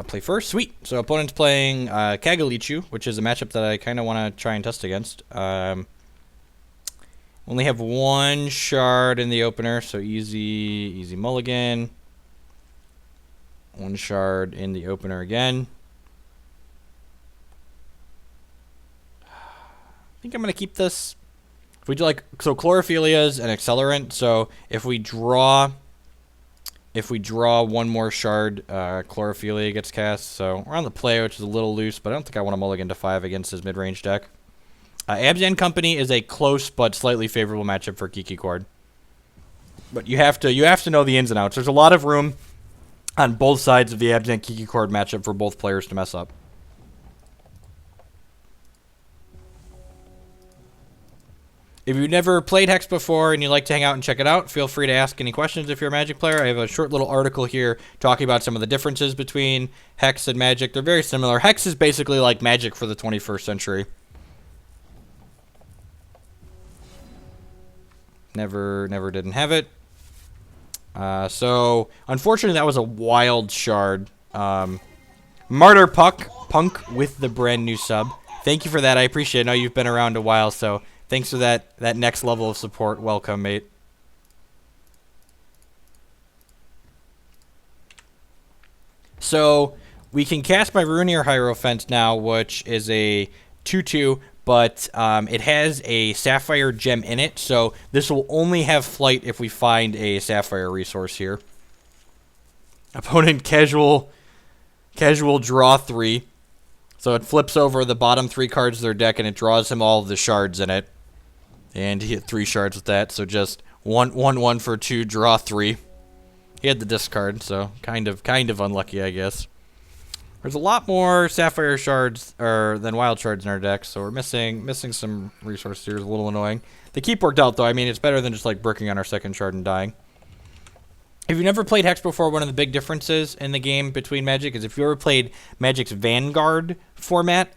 play first. Sweet. So opponent's playing Kagalichu, which is a matchup that I kind of want to try and test against. Only have one shard in the opener, so easy mulligan. One shard in the opener again. I think I'm going to keep this. If we do so Chlorophylla is an accelerant, so if we draw one more shard, Chlorophylla gets cast. So we're on the play, which is a little loose, but I don't think I want to mulligan to 5 against his mid-range deck. Abzan Company is a close but slightly favorable matchup for Kiki Cord. But you have to know the ins and outs. There's a lot of room on both sides of the Abzan Kiki Cord matchup for both players to mess up. If you've never played Hex before and you'd like to hang out and check it out, feel free to ask any questions if you're a Magic player. I have a short little article here talking about some of the differences between Hex and Magic. They're very similar. Hex is basically like Magic for the 21st century. Never didn't have it. So, unfortunately, that was a wild shard. Martyr Punk with the brand new sub. Thank you for that. I appreciate it. I know you've been around a while, so thanks for that next level of support. Welcome, mate. So, we can cast my Rune Ear Hierophant now, which is a 2/2, but it has a Sapphire gem in it, so this will only have flight if we find a Sapphire resource here. Opponent casual draw 3. So it flips over the bottom 3 cards of their deck, and it draws him all of the shards in it. And he hit 3 shards with that, so just 1 for 2, draw 3. He had the discard, so kind of unlucky, I guess. There's a lot more Sapphire shards than Wild shards in our deck, so we're missing some resources here. It's a little annoying. The keep worked out, though. I mean, it's better than just like bricking on our second shard and dying. If you've never played Hex before, one of the big differences in the game between Magic is if you ever played Magic's Vanguard format,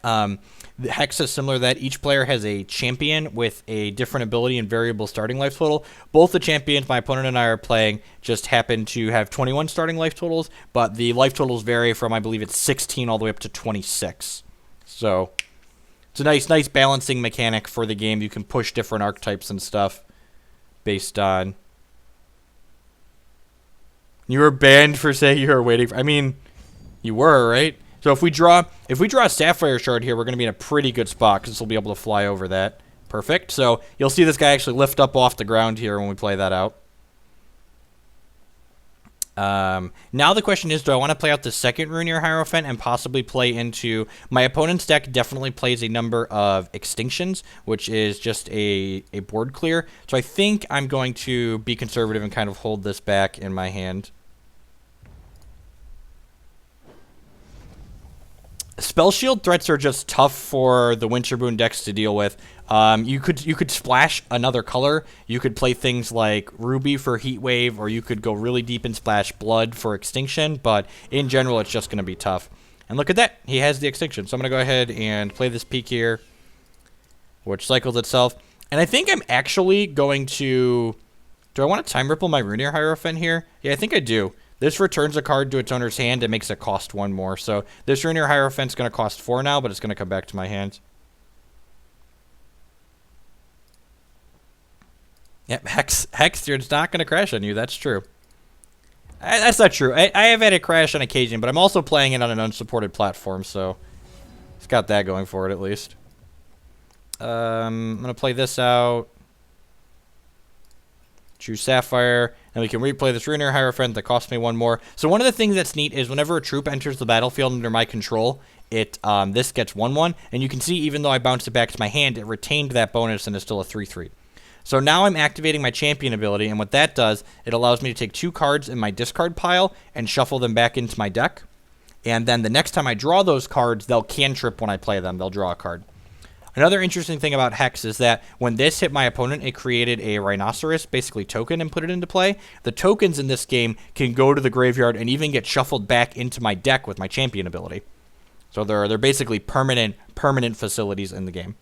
Hex is similar to that. Each player has a champion with a different ability and variable starting life total. Both the champions my opponent and I are playing just happen to have 21 starting life totals, but the life totals vary from, I believe it's 16 all the way up to 26. So it's a nice balancing mechanic for the game. You can push different archetypes and stuff based on... You were banned for saying you were waiting for... I mean, you were, right? So if we draw a Sapphire shard here, we're going to be in a pretty good spot because we'll be able to fly over that. Perfect. So you'll see this guy actually lift up off the ground here when we play that out. Now the question is, do I want to play out the second Rune Ear Hierophant and possibly play into... My opponent's deck definitely plays a number of Extinctions, which is just a board clear. So I think I'm going to be conservative and kind of hold this back in my hand. Spell Shield threats are just tough for the Winterboon decks to deal with. You could splash another color. You could play things like Ruby for Heat Wave, or you could go really deep and splash Blood for Extinction, but in general, it's just going to be tough. And look at that. He has the Extinction. So I'm going to go ahead and play this peak here, which cycles itself. And I think I'm actually going to... Do I want to Time Ripple my Rune Ear Hierophant here? Yeah, I think I do. This returns a card to its owner's hand and makes it cost 1 more. So this Rune Ear Hierophant's going to cost 4 now, but it's going to come back to my hand. Yep, Hex, it's not going to crash on you. That's true. That's not true. I have had it crash on occasion, but I'm also playing it on an unsupported platform, so it's got that going for it at least. I'm going to play this out. Choose Sapphire, and we can replay this Rune Ear Hierophant that cost me 1 more. So one of the things that's neat is whenever a troop enters the battlefield under my control, this gets 1/1, and you can see even though I bounced it back to my hand, it retained that bonus and is still a 3/3. So now I'm activating my champion ability, and what that does, it allows me to take 2 cards in my discard pile and shuffle them back into my deck. And then the next time I draw those cards, they'll cantrip when I play them. They'll draw a card. Another interesting thing about Hex is that when this hit my opponent, it created a Rhinoceros, basically token, and put it into play. The tokens in this game can go to the graveyard and even get shuffled back into my deck with my champion ability. So they're basically permanent facilities in the game.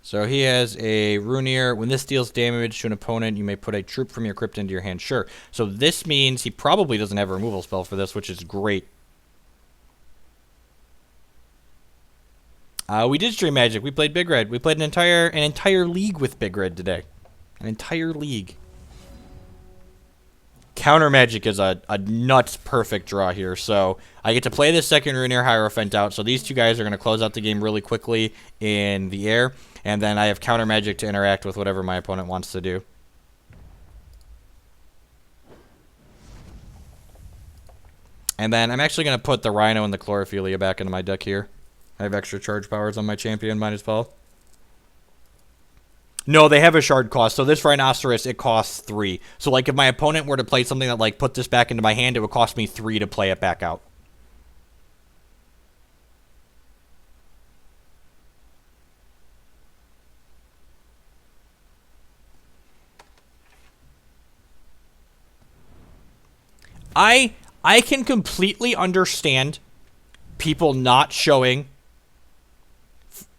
So he has a Rune Ear. When this deals damage to an opponent, you may put a troop from your crypt into your hand. Sure. So this means he probably doesn't have a removal spell for this, which is great. We did stream Magic. We played Big Red. We played an entire league with Big Red today. An entire league. Counter Magic is a nuts perfect draw here. So I get to play this second Rune Ear Hierophant out. So these two guys are going to close out the game really quickly in the air. And then I have Counter Magic to interact with whatever my opponent wants to do. And then I'm actually going to put the Rhino and the Chlorophilia back into my deck here. I have extra charge powers on my champion, might as well. No, they have a shard cost. So this Rhinoceros, it costs 3. So like if my opponent were to play something that like put this back into my hand, it would cost me 3 to play it back out. I can completely understand people not showing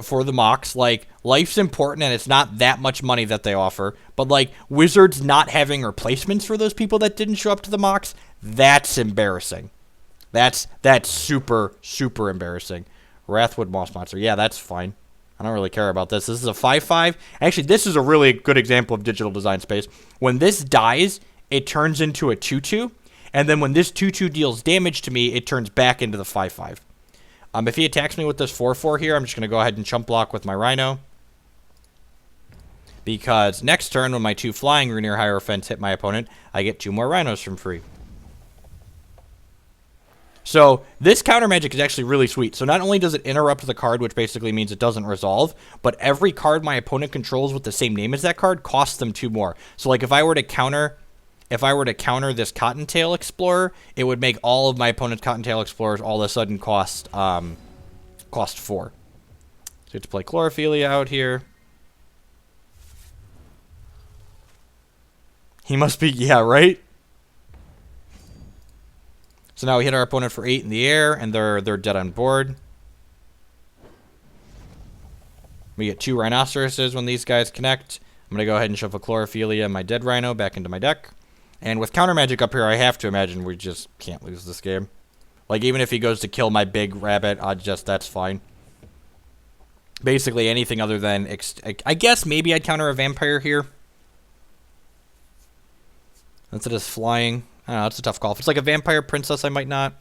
for the mocks. Like, life's important and it's not that much money that they offer. But, like, Wizards not having replacements for those people that didn't show up to the mocks, that's embarrassing. That's super, super embarrassing. Wrathwood Moss Monster. Yeah, that's fine. I don't really care about this. This is a 5/5. Actually, this is a really good example of digital design space. When this dies, it turns into a 2/2. And then when this 2/2 deals damage to me, it turns back into the 5/5. If he attacks me with this 4/4 here, I'm just going to go ahead and chump block with my Rhino. Because next turn, when my 2 flying Rune Ear Hierophants hit my opponent, I get 2 more Rhinos from free. So this counter magic is actually really sweet. So not only does it interrupt the card, which basically means it doesn't resolve, but every card my opponent controls with the same name as that card costs them 2 more. So like if I were to counter this Cottontail Explorer, it would make all of my opponent's Cottontail Explorers all of a sudden cost 4. So you have to play Chlorophilia out here. He must be, yeah, right? So now we hit our opponent for 8 in the air, and they're dead on board. We get 2 Rhinoceroses when these guys connect. I'm going to go ahead and shuffle Chlorophilia and my dead Rhino back into my deck. And with counter magic up here, I have to imagine we just can't lose this game. Like, even if he goes to kill my big rabbit, that's fine. Basically, anything other than... I guess maybe I'd counter a vampire here. Instead of flying. I don't know, it's a tough call. If it's like a vampire princess, I might not.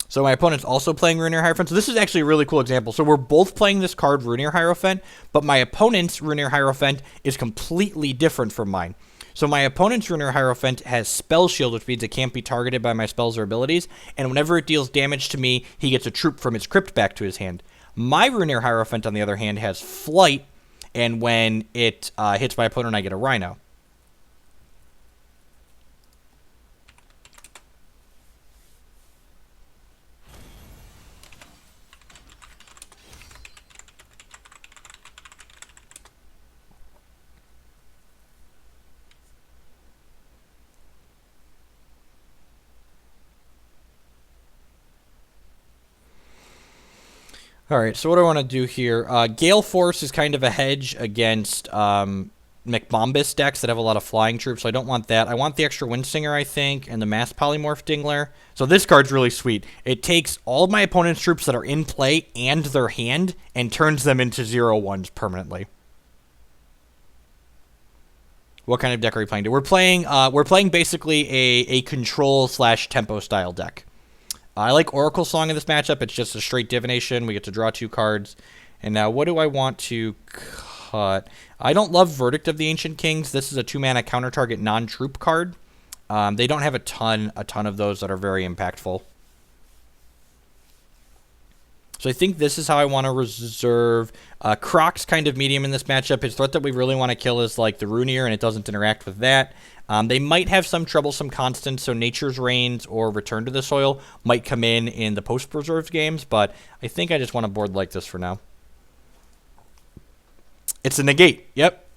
So my opponent's also playing Rune Ear Hierophant. So this is actually a really cool example. So we're both playing this card, Rune Ear Hierophant, but my opponent's Rune Ear Hierophant is completely different from mine. So my opponent's Rune Ear Hierophant has Spell Shield, which means it can't be targeted by my spells or abilities, and whenever it deals damage to me, he gets a troop from his crypt back to his hand. My Rune Ear Hierophant, on the other hand, has Flight, and when it hits my opponent, I get a Rhino. All right, so what do I want to do here? Gale Force is kind of a hedge against McBombus decks that have a lot of flying troops, so I don't want that. I want the extra Windsinger, I think, and the Mass Polymorph Dingler. So this card's really sweet. It takes all of my opponent's troops that are in play and their hand and turns them into 0/1s permanently. What kind of deck are we playing? We're playing basically a control/tempo style deck. I like Oracle Song in this matchup. It's just a straight divination. We get to draw 2 cards. And now what do I want to cut? I don't love Verdict of the Ancient Kings. This is a 2-mana counter-target non-troop card. They don't have a ton of those that are very impactful. So I think this is how I want to reserve. Croc's kind of medium in this matchup. His threat that we really want to kill is like the Rune Ear, and it doesn't interact with that. They might have some troublesome constants, so Nature's Reigns or Return to the Soil might come in the post-preserved games, but I think I just want to board like this for now. It's a negate. Yep.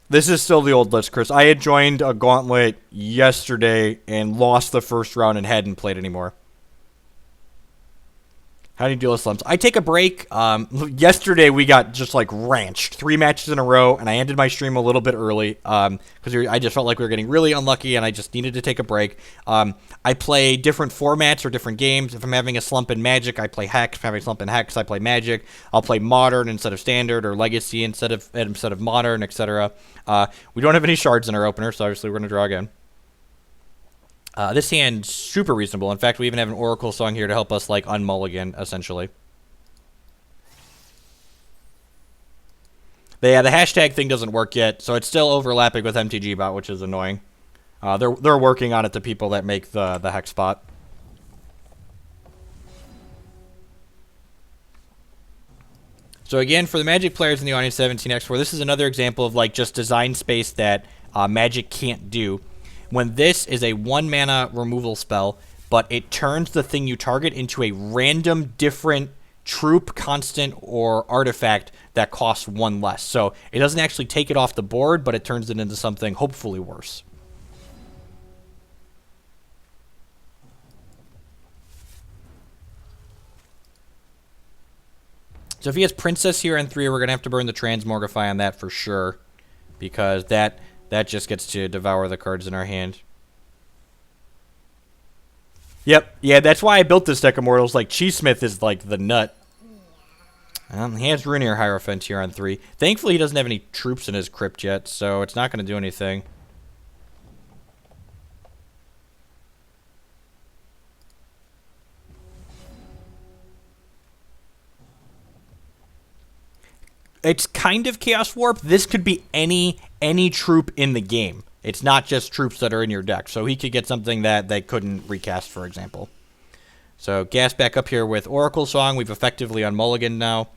This is still the old list, Chris. I had joined a gauntlet yesterday and lost the first round and hadn't played anymore. How do you deal with slumps? I take a break. Yesterday we got just like ranched 3 matches in a row, and I ended my stream a little bit early because I just felt like we were getting really unlucky, and I just needed to take a break. I play different formats or different games. If I'm having a slump in Magic, I play Hex. If I'm having a slump in Hex, I play Magic. I'll play Modern instead of Standard, or Legacy instead of Modern, etc. We don't have any shards in our opener, so obviously we're gonna draw again. This hand's super reasonable. In fact, we even have an Oracle Song here to help us, like, unmulligan, essentially. But yeah, the hashtag thing doesn't work yet, so it's still overlapping with MTGBot, which is annoying. They're working on it, the people that make the hex bot. So again, for the Magic players in the audience 17x4, this is another example of, like, just design space that Magic can't do. When this is a 1-mana removal spell, but it turns the thing you target into a random different troop, constant, or artifact that costs 1 less. So it doesn't actually take it off the board, but it turns it into something hopefully worse. So if he has Princess here on 3, we're going to have to burn the Transmogrify on that for sure, because that just gets to devour the cards in our hand. Yep. Yeah, that's why I built this deck of Immortals. Like, Cheesesmith is, like, the nut. He has Rune Ear Hierophant here on 3. Thankfully, he doesn't have any troops in his crypt yet, so it's not going to do anything. It's kind of Chaos Warp. This could be any troop in the game. It's not just troops that are in your deck. So he could get something that they couldn't recast, for example. So gas back up here with Oracle Song. We've effectively unmulliganed now.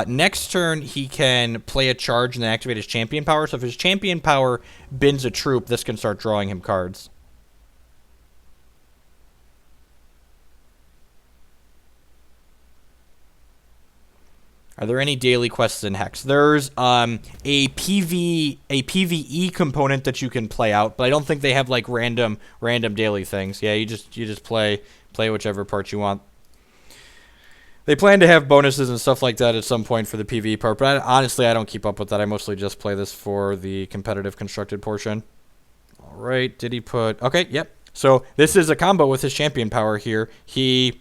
Next turn, he can play a charge and then activate his Champion Power. So if his Champion Power bins a troop, this can start drawing him cards. Are there any daily quests in Hex? There's a PvE component that you can play out, but I don't think they have like random daily things. Yeah, you just play whichever part you want. They plan to have bonuses and stuff like that at some point for the PvE part, but honestly, I don't keep up with that. I mostly just play this for the competitive constructed portion. All right, did he put... Okay, yep. So this is a combo with his Champion Power here. He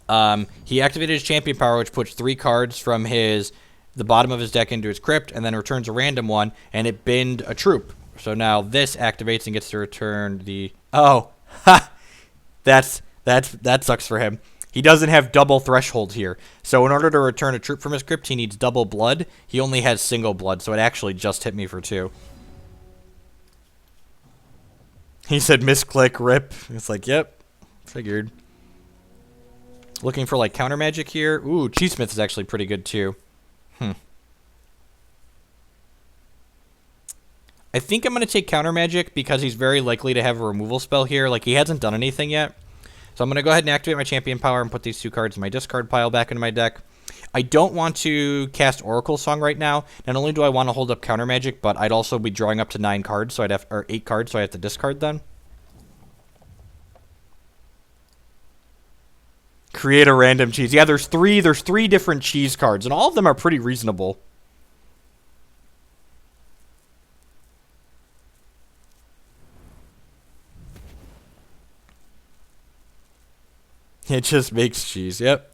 activated his Champion Power, which puts 3 cards from the bottom of his deck into his crypt, and then returns a random one, and it binned a troop. So now this activates and gets to return the... Oh, ha! That sucks for him. He doesn't have double threshold here. So in order to return a troop from his crypt, he needs double blood. He only has single blood, so it actually just hit me for 2. He said misclick, rip. It's like, yep, figured. Looking for, like, counter magic here. Ooh, Cheesesmith is actually pretty good, too. I think I'm going to take counter magic because he's very likely to have a removal spell here. Like, he hasn't done anything yet. So I'm going to go ahead and activate my Champion Power and put these 2 cards in my discard pile back into my deck. I don't want to cast Oracle Song right now. Not only do I want to hold up counter magic, but I'd also be drawing up to 9 cards, so or 8 cards, so I have to discard them. Create a random cheese. Yeah, there's three different cheese cards, and all of them are pretty reasonable. It just makes cheese, yep.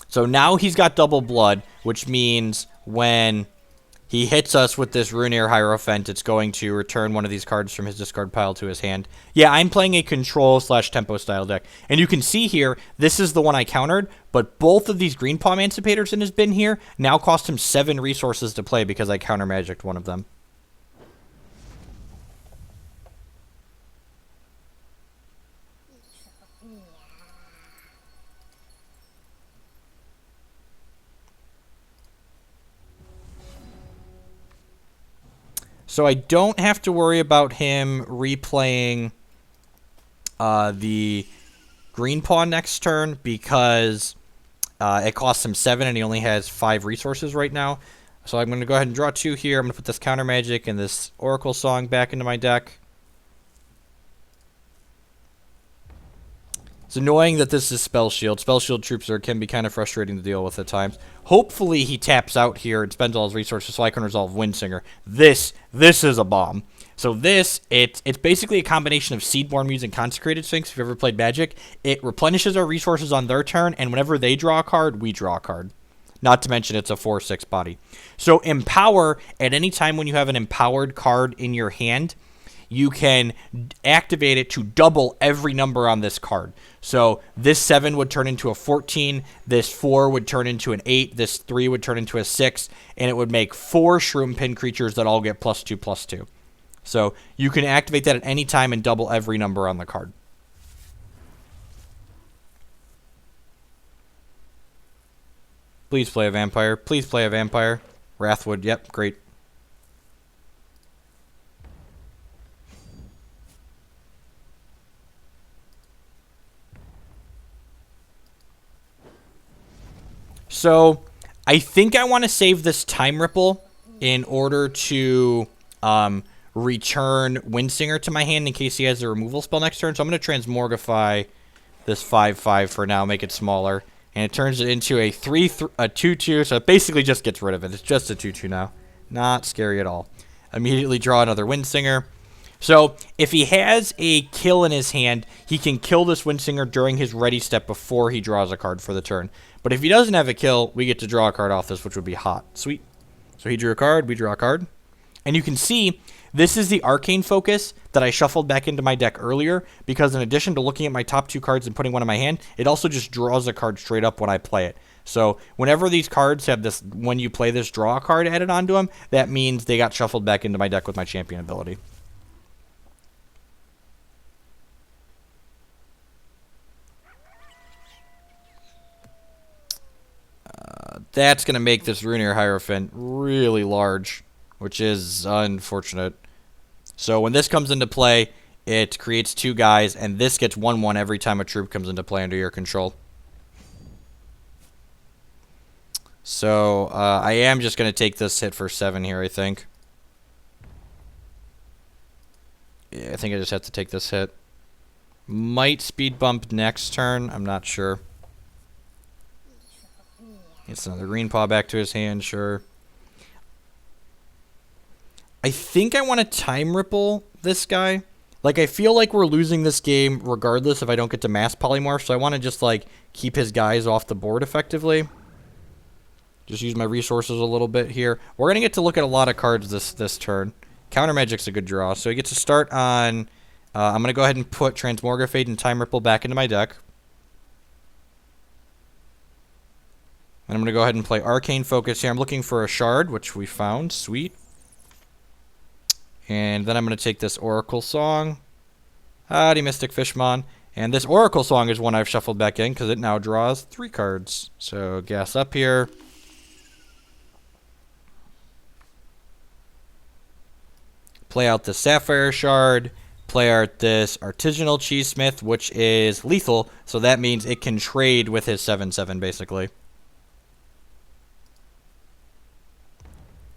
So now he's got double blood, which means when he hits us with this Rune Ear Hierophant, it's going to return one of these cards from his discard pile to his hand. Yeah, I'm playing a control/tempo style deck. And you can see here, this is the one I countered, but both of these Green Paw Emancipators in his bin here now cost him 7 resources to play because I counter magicked one of them. So I don't have to worry about him replaying the Green Paw next turn because it costs him 7 and he only has 5 resources right now. So I'm going to go ahead and draw 2 here. I'm going to put this Counter Magic and this Oracle Song back into my deck. It's annoying that this is Spell Shield. Spell Shield troops can be kind of frustrating to deal with at times. Hopefully he taps out here and spends all his resources so I can resolve Windsinger. This is a bomb. So this, it's basically a combination of Seedborn Muse and Consecrated Sphinx. If you've ever played Magic, it replenishes our resources on their turn, and whenever they draw a card, we draw a card. Not to mention it's a 4/6 body. So Empower, at any time when you have an empowered card in your hand, you can activate it to double every number on this card. So this 7 would turn into a 14, this 4 would turn into an 8, this 3 would turn into a 6, and it would make 4 Shroom Pin creatures that all get +2/+2. So you can activate that at any time and double every number on the card. Please play a vampire. Please play a vampire. Wrathwood, yep, great. So I think I want to save this Time Ripple in order to return Windsinger to my hand in case he has a removal spell next turn. So I'm going to Transmogrify this 5/5 for now, make it smaller. And it turns it into a 2/2, so it basically just gets rid of it. It's just a 2/2 now. Not scary at all. Immediately draw another Windsinger. So if he has a kill in his hand, he can kill this Windsinger during his ready step before he draws a card for the turn. But if he doesn't have a kill, we get to draw a card off this, which would be hot. Sweet. So he drew a card, we draw a card. And you can see this is the Arcane Focus that I shuffled back into my deck earlier, because in addition to looking at my top 2 cards and putting one in my hand, it also just draws a card straight up when I play it. So whenever these cards have this, when you play this draw card added onto them, that means they got shuffled back into my deck with my champion ability. That's going to make this Rune Ear Hierophant really large, which is unfortunate. So when this comes into play, it creates 2 guys, and this gets 1/1 every time a troop comes into play under your control. So I am just going to take this hit for 7 here, I think. Yeah, I think I just have to take this hit. Might speed bump next turn, I'm not sure. It's another Green Paw back to his hand, sure. I think I want to Time Ripple this guy. Like, I feel like we're losing this game regardless if I don't get to Mass Polymorph, so I want to just, like, keep his guys off the board effectively. Just use my resources a little bit here. We're going to get to look at a lot of cards this turn. Counter Magic's a good draw, so he gets to start on... I'm going to go ahead and put Transmogrifade and Time Ripple back into my deck. And I'm going to go ahead and play Arcane Focus here. I'm looking for a Shard, which we found. Sweet. And then I'm going to take this Oracle Song. Howdy, Mystic Fishmon. And this Oracle Song is one I've shuffled back in because it now draws 3 cards. So gas up here. Play out the Sapphire Shard. Play out this Artisanal Cheesesmith, which is lethal. So that means it can trade with his 7/7 basically.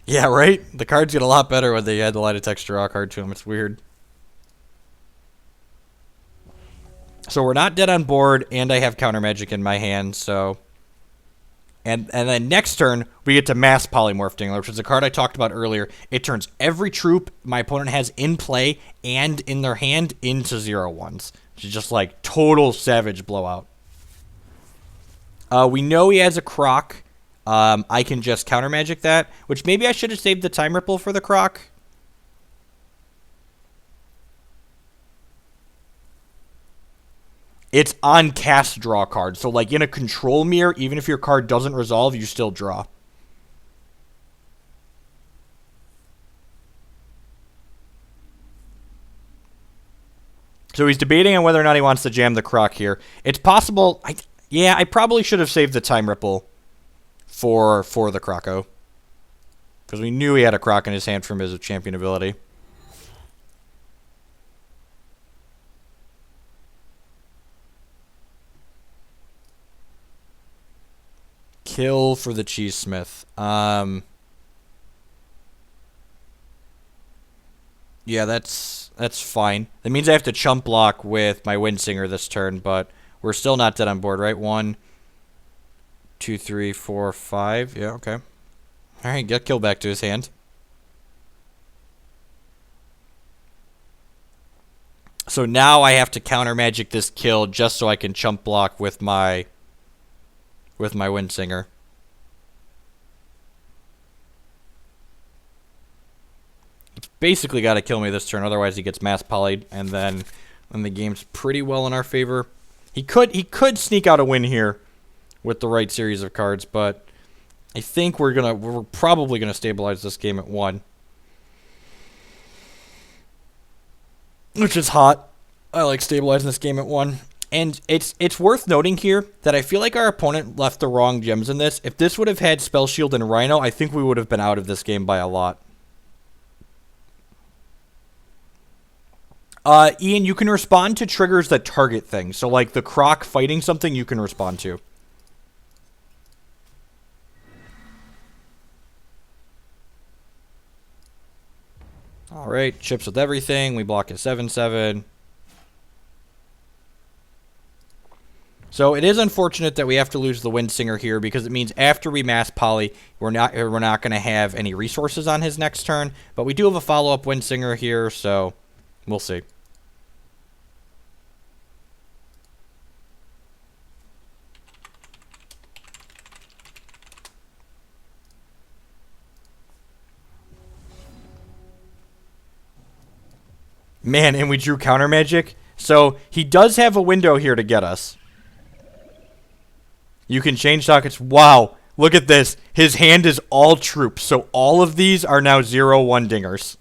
Yeah, right? The cards get a lot better when they add the Light of Text draw card to them. It's weird. So we're not dead on board, and I have Counter Magic in my hand, so... And then next turn, we get to Mass Polymorph Dingler, which is a card I talked about earlier. It turns every troop my opponent has in play and in their hand into 0/1s. Which is just like total savage blowout. We know he has a Croc. I can just Counter Magic that, which maybe I should have saved the Time Ripple for the Croc. It's on cast draw card. So like in a control mirror, even if your card doesn't resolve, you still draw. So he's debating on whether or not he wants to jam the Croc here. It's possible. I probably should have saved the Time Ripple for the Croco. Because we knew he had a Croc in his hand from his champion ability. kill for the Cheesesmith. Yeah, that's fine. That means I have to chump block with my Windsinger this turn, but we're still not dead on board, right? 1, 2, 3, 4, 5. Yeah, okay. All right, get kill back to his hand. So now I have to counter magic this kill just so I can chump block with my Windsinger. It's basically got to kill me this turn, otherwise he gets mass polyed, and then the game's pretty well in our favor. He could sneak out a win here with the right series of cards, but I think we're probably gonna stabilize this game at 1. Which is hot. I like stabilizing this game at 1. And it's worth noting here that I feel like our opponent left the wrong gems in this. If this would have had Spell Shield and Rhino, I think we would have been out of this game by a lot. Ian, you can respond to triggers that target things. So like the Croc fighting something, you can respond to. Alright, chips with everything. We block a 7/7. So it is unfortunate that we have to lose the Windsinger here because it means after we mass poly, we're not going to have any resources on his next turn. But we do have a follow-up Windsinger here, so we'll see. Man, and we drew counter magic. So he does have a window here to get us. You can change sockets. Wow, look at this. His hand is all troops. So all of these are now 0/1 dingers.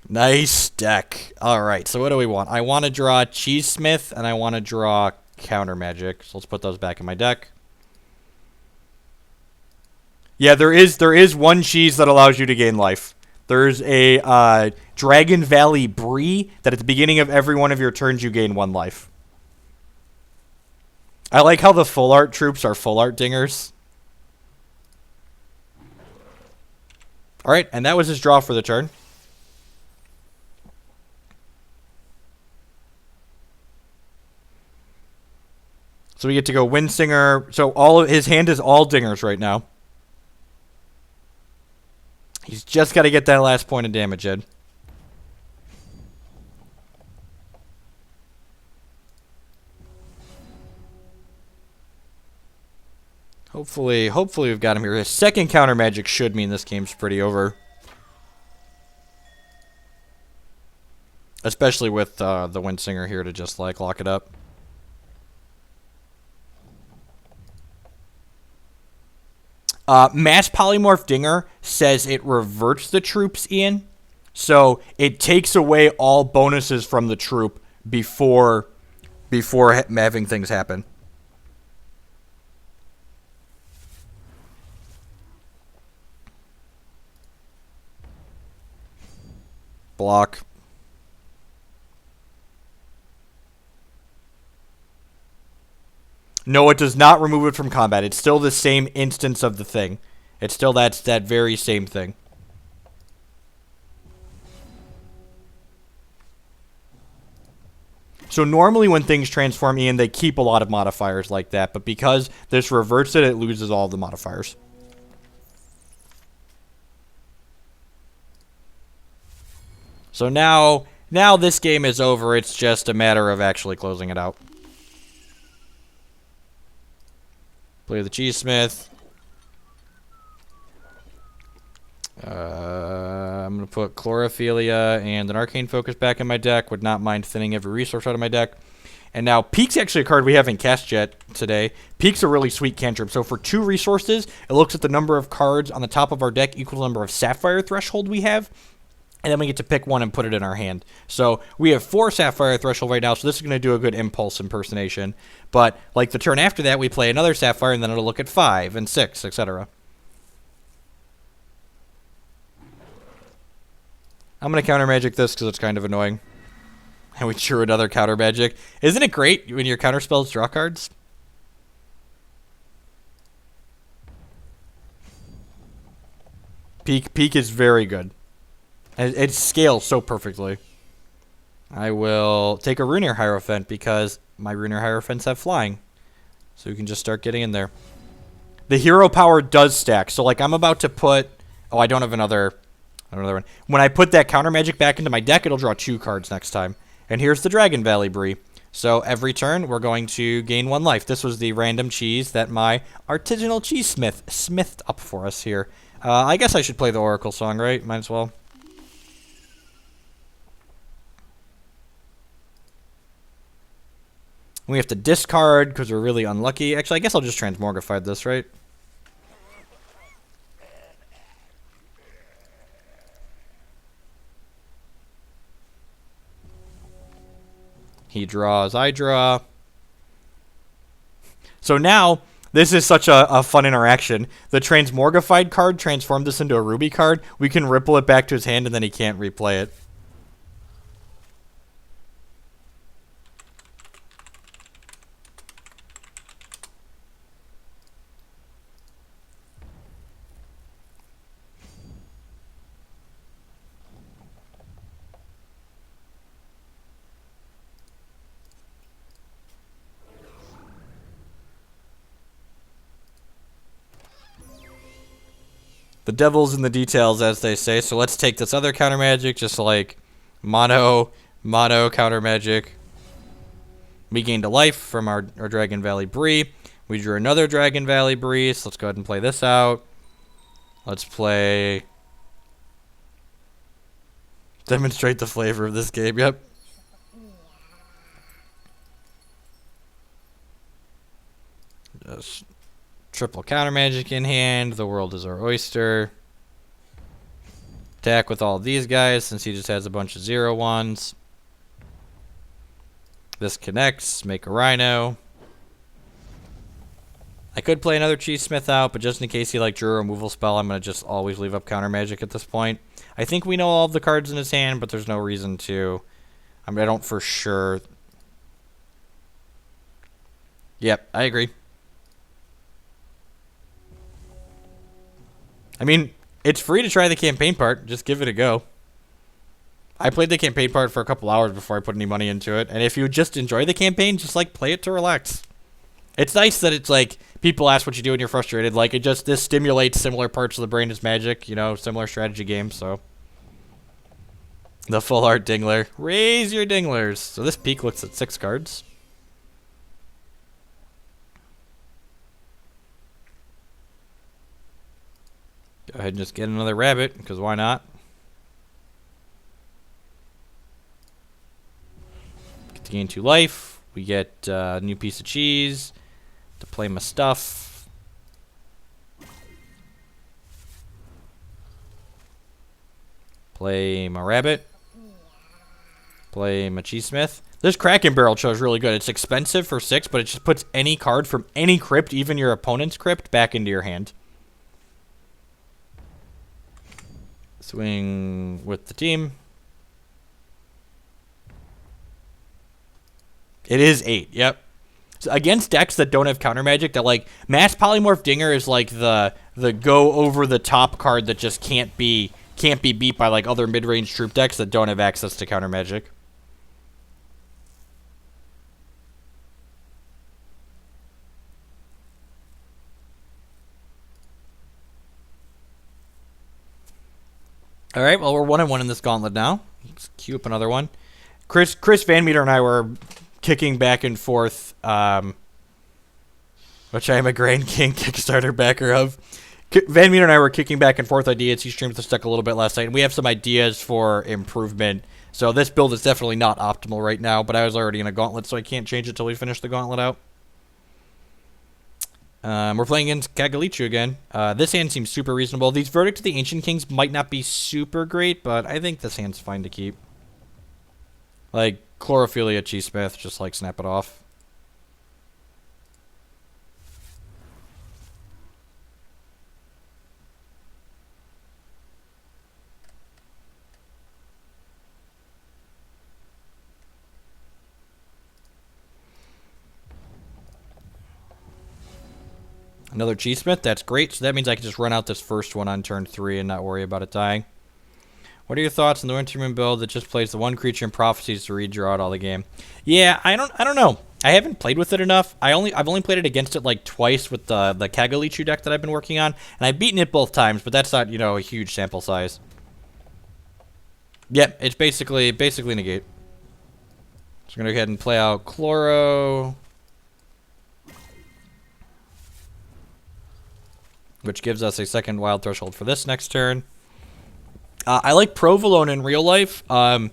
Nice deck. All right, so what do we want? I want to draw Cheesesmith, and I want to draw counter magic. So let's put those back in my deck. Yeah, there is one cheese that allows you to gain life. There's a Dragon Valley Brie that at the beginning of every one of your turns you gain 1 life. I like how the full art troops are full art dingers. Alright, and that was his draw for the turn. So we get to go Windsinger. So all of his hand is all dingers right now. He's just got to get that last point of damage in. Hopefully we've got him here. His second counter magic should mean this game's pretty over. Especially with the Windsinger here to just like lock it up. Mass Polymorph Dinger says it reverts the troops, Ian. So it takes away all bonuses from the troop before having things happen. Block. No, it does not remove it from combat. It's still the same instance of the thing. It's still that very same thing. So normally when things transform, Ian, they keep a lot of modifiers like that. But because this reverts it, it loses all the modifiers. So now this game is over. It's just a matter of actually closing it out. Play the Cheesesmith. I'm going to put Chlorophilia and an Arcane Focus back in my deck. Would not mind thinning every resource out of my deck. And now Peak's actually a card we haven't cast yet today. Peak's a really sweet cantrip. So for 2 resources, it looks at the number of cards on the top of our deck equal to the number of Sapphire Threshold we have. And then we get to pick one and put it in our hand. So we have 4 Sapphire Threshold right now, so this is going to do a good Impulse impersonation. But like the turn after that, we play another Sapphire, and then it'll look at 5 and 6, etc. I'm going to counter magic this because it's kind of annoying. And we drew another counter magic. Isn't it great when your counter spells draw cards? Peak is very good. It scales so perfectly. I will take a Rune Ear Hierophant because my Rune Ear Hierophants have flying. So you can just start getting in there. The hero power does stack. So, like, I'm about to put... Oh, I don't have another one. When I put that counter magic back into my deck, it'll draw 2 cards next time. And here's the Dragon Valley Brie. So every turn, we're going to gain 1 life. This was the random cheese that my artisanal cheese smithed up for us here. I guess I should play the Oracle song, right? Might as well. We have to discard because we're really unlucky. Actually, I guess I'll just Transmogrify this, right? He draws, I draw. So now, this is such a fun interaction. The Transmogrified card transformed this into a Ruby card. We can ripple it back to his hand, and then he can't replay it. The devil's in the details, as they say. So let's take this other counter magic, just like mono counter magic. We gained a life from our Dragon Valley Brie. We drew another Dragon Valley Brie, so let's go ahead and play this out. Let's play... Demonstrate the flavor of this game, yep. Just triple counter magic in hand. The world is our oyster. Attack with all these guys since he just has a bunch of 0/1s. This connects. Make a rhino. I could play another Cheese Smith out, but just in case he like drew a removal spell, I'm going to just always leave up counter magic at this point. I think we know all of the cards in his hand, but there's no reason to. I mean, I don't for sure. Yep, I agree. I mean, it's free to try the campaign part. Just give it a go. I played the campaign part for a couple hours before I put any money into it. And if you just enjoy the campaign, just like play it to relax. It's nice that it's like people ask what you do when you're frustrated. Like this stimulates similar parts of the brain as Magic, you know, similar strategy games. So the full art Dingler. Raise your Dinglers. So this peak looks at 6 cards. Go ahead and just get another rabbit, because why not? Get to gain 2 life. We get a new piece of cheese to play my stuff. Play my rabbit. Play my cheese smith. This Kraken Barrel show is really good. It's expensive for 6, but it just puts any card from any crypt, even your opponent's crypt, back into your hand. Swing with the team. It is 8, yep. So against decks that don't have counter magic, that like Mass Polymorph Dinger is like the go over the top card that just can't be beat by like other mid-range troop decks that don't have access to counter magic. All right, well, we're 1-1 in this gauntlet now. Let's queue up another one. Chris Van Meter and I were kicking back and forth, which I am a Grand King Kickstarter backer of. Van Meter and I were kicking back and forth ideas. He streamed this deck a little bit last night, and we have some ideas for improvement. So this build is definitely not optimal right now, but I was already in a gauntlet, so I can't change it till we finish the gauntlet out. We're playing against Kagalichu again. This hand seems super reasonable. These Verdict to the Ancient Kings might not be super great, but I think this hand's fine to keep. Like, Chlorophilia Cheese Smith, just like snap it off. Another Cheesmith. That's great. So that means I can just run out this first one on turn 3 and not worry about it dying. What are your thoughts on the Wintermoon build that just plays the one creature in Prophecies to redraw it all the game? Yeah, I don't know. I haven't played with it enough. I've only played it against it like twice with the Kagalichu deck that I've been working on, and I've beaten it both times, but that's not, you know, a huge sample size. Yep, it's basically negate. So I'm gonna go ahead and play out Chloro, which gives us a second wild threshold for this next turn. I like Provolone in real life. I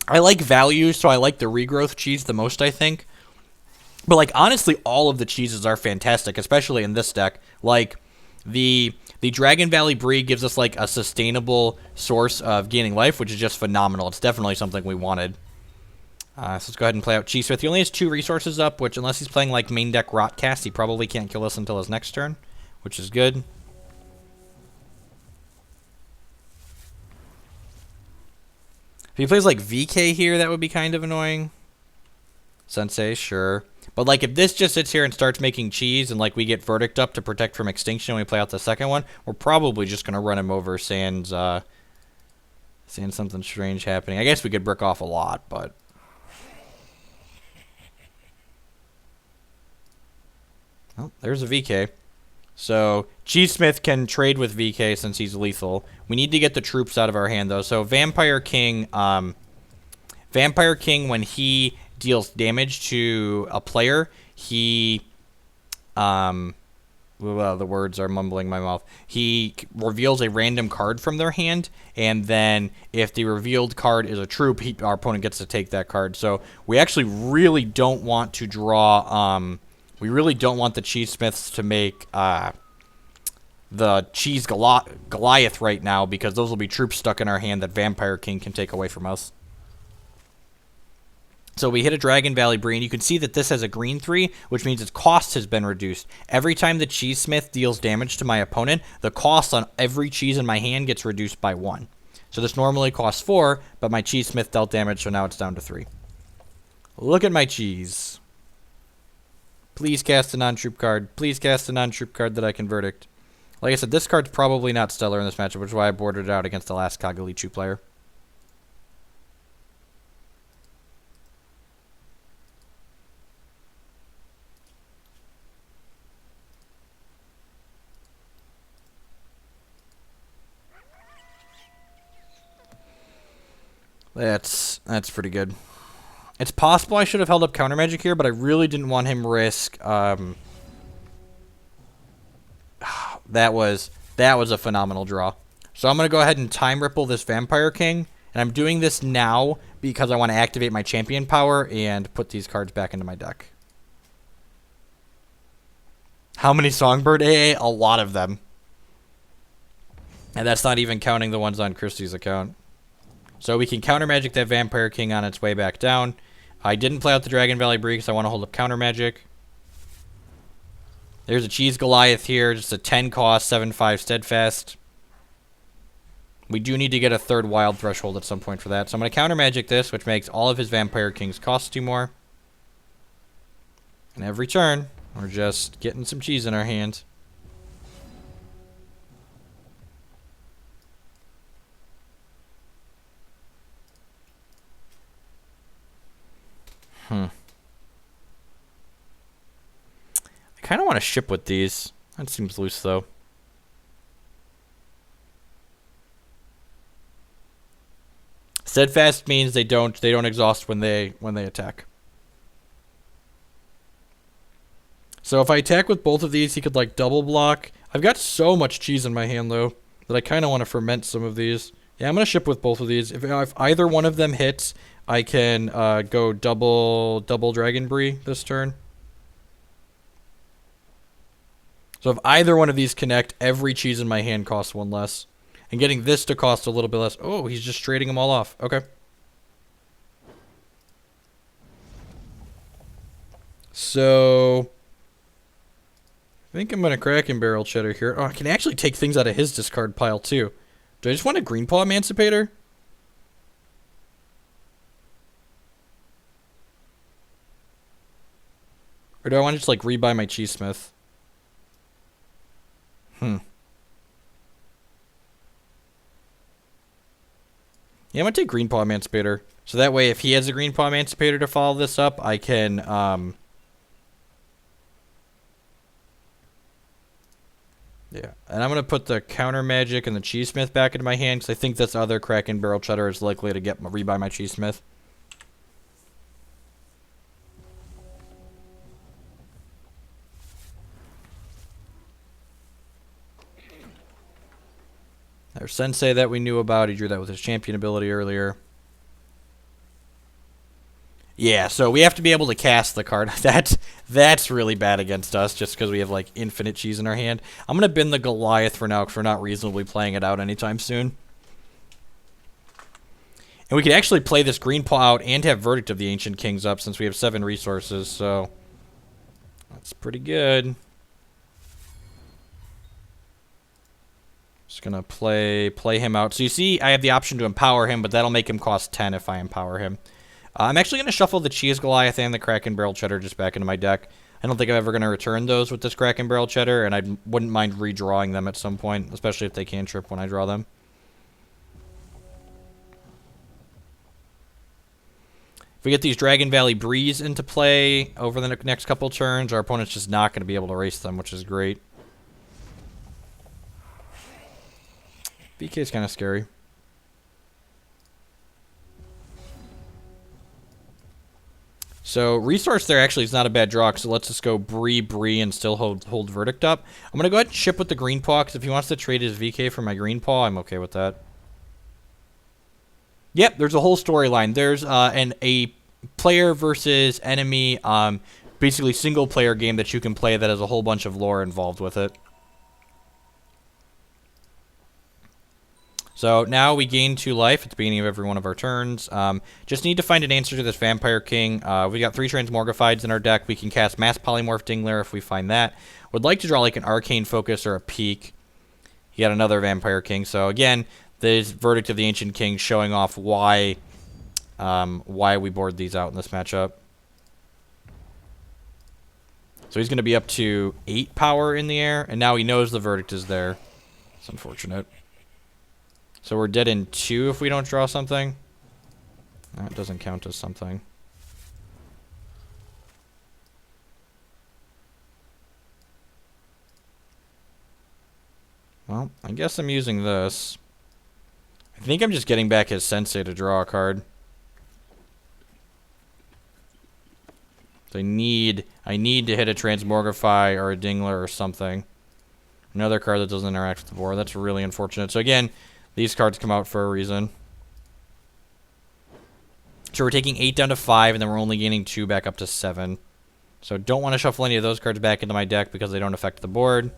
like value, so I like the regrowth cheese the most, I think. But, like, honestly, all of the cheeses are fantastic, especially in this deck. Like, the Dragon Valley Brie gives us, like, a sustainable source of gaining life, which is just phenomenal. It's definitely something we wanted. So let's go ahead and play out Cheesmith. He only has 2 resources up, which, unless he's playing, like, main deck Rotcast, he probably can't kill us until his next turn, which is good. If he plays, like, VK here, that would be kind of annoying. Sensei, sure. But, like, if this just sits here and starts making cheese and, like, we get Verdict up to protect from extinction and we play out the second one, we're probably just going to run him over sans something strange happening. I guess we could brick off a lot, but... Oh, there's a VK. So, Cheesmith can trade with VK since he's lethal. We need to get the troops out of our hand, though. So, Vampire King, when he deals damage to a player, he, well, the words are mumbling in my mouth. He reveals a random card from their hand, and then if the revealed card is a troop, our opponent gets to take that card. So, we actually really don't want to draw, we really don't want the Cheesesmiths to make the Cheese Goliath right now, because those will be troops stuck in our hand that Vampire King can take away from us. So we hit a Dragon Valley Brie, and you can see that this has a green 3, which means its cost has been reduced. Every time the Cheesesmith deals damage to my opponent, the cost on every cheese in my hand gets reduced by 1. So this normally costs 4, but my Cheesesmith dealt damage, so now it's down to 3. Look at my cheese. Please cast a non-troop card. Please cast a non-troop card that I can Verdict. Like I said, this card's probably not stellar in this matchup, which is why I boarded it out against the last Kagalichu player. That's pretty good. It's possible I should have held up Counter Magic here, but I really didn't want him risk. That was a phenomenal draw. So I'm going to go ahead and Time Ripple this Vampire King, and I'm doing this now because I want to activate my champion power and put these cards back into my deck. How many Songbird AA? A lot of them. And that's not even counting the ones on Christie's account. So we can Counter Magic that Vampire King on its way back down. I didn't play out the Dragon Valley Brie because I want to hold up Counter Magic. There's a Cheese Goliath here, just a 10 cost, 7/5 Steadfast. We do need to get a 3rd Wild Threshold at some point for that. So I'm going to Counter Magic this, which makes all of his Vampire Kings cost 2 more. And every turn, we're just getting some cheese in our hands. I kind of want to ship with these. That seems loose, though. Steadfast means they don't exhaust when they attack. So if I attack with both of these, he could like double block. I've got so much cheese in my hand though that I kind of want to ferment some of these. Yeah, I'm gonna ship with both of these. If either one of them hits, I can go double Dragon Brie this turn. So if either one of these connect, every cheese in my hand costs 1 less. And getting this to cost a little bit less. Oh, he's just trading them all off. Okay. So I think I'm going to Kraken Barrel Cheddar here. Oh, I can actually take things out of his discard pile too. Do I just want a Greenpaw Emancipator? Or do I want to just like rebuy my Cheesesmith? Yeah, I'm going to take Green Paw Emancipator. So that way, if he has a Green Paw Emancipator to follow this up, I can... yeah, and I'm going to put the Counter Magic and the Cheesesmith back into my hand, because I think this other Kraken Barrel Cheddar is likely to rebuy my Cheesesmith. There's Sensei that we knew about. He drew that with his champion ability earlier. Yeah, so we have to be able to cast the card. That's really bad against us, just because we have, like, infinite cheese in our hand. I'm going to bin the Goliath for now, because we're not reasonably playing it out anytime soon. And we could actually play this Green Paw out and have Verdict of the Ancient Kings up, since we have 7 resources, so... that's pretty good. Just going to play him out. So you see, I have the option to empower him, but that'll make him cost 10 if I empower him. I'm actually going to shuffle the Cheese Goliath and the Kraken Barrel Cheddar just back into my deck. I don't think I'm ever going to return those with this Kraken Barrel Cheddar, and I wouldn't mind redrawing them at some point, especially if they cantrip when I draw them. If we get these Dragon Valley Breeze into play over the next couple turns, our opponent's just not going to be able to race them, which is great. VK is kind of scary. So resource there actually is not a bad draw, so let's just go Bree, and still hold Verdict up. I'm going to go ahead and ship with the Green Paw, because if he wants to trade his VK for my Green Paw, I'm okay with that. Yep, there's a whole storyline. There's a player versus enemy, basically single-player game that you can play that has a whole bunch of lore involved with it. So now we gain 2 life at the beginning of every one of our turns. Just need to find an answer to this Vampire King. We got 3 Transmorgifieds in our deck. We can cast Mass Polymorph Dingler if we find that. Would like to draw like an Arcane Focus or a Peak. You got another Vampire King. So again, this Verdict of the Ancient King showing off why we board these out in this matchup. So he's going to be up to 8 power in the air, and now he knows the Verdict is there. It's unfortunate. So we're dead in 2 if we don't draw something. That doesn't count as something. Well, I guess I'm using this. I think I'm just getting back his Sensei to draw a card. So I need to hit a Transmorgify or a Dingler or something. Another card that doesn't interact with the board. That's really unfortunate. So again, these cards come out for a reason. So we're taking 8 down to 5, and then we're only gaining 2 back up to 7. So don't want to shuffle any of those cards back into my deck because they don't affect the board.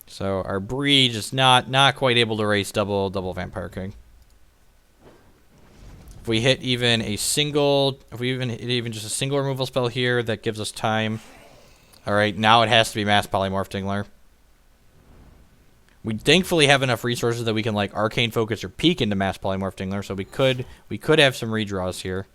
So our Bree just not quite able to race double Vampire King. If we hit even a single, if we even hit even just a single removal spell here, that gives us time. All right, now it has to be Mass Polymorph Dingler. We thankfully have enough resources that we can like Arcane Focus or Peek into Mass Polymorph Dingler, so we could have some redraws here.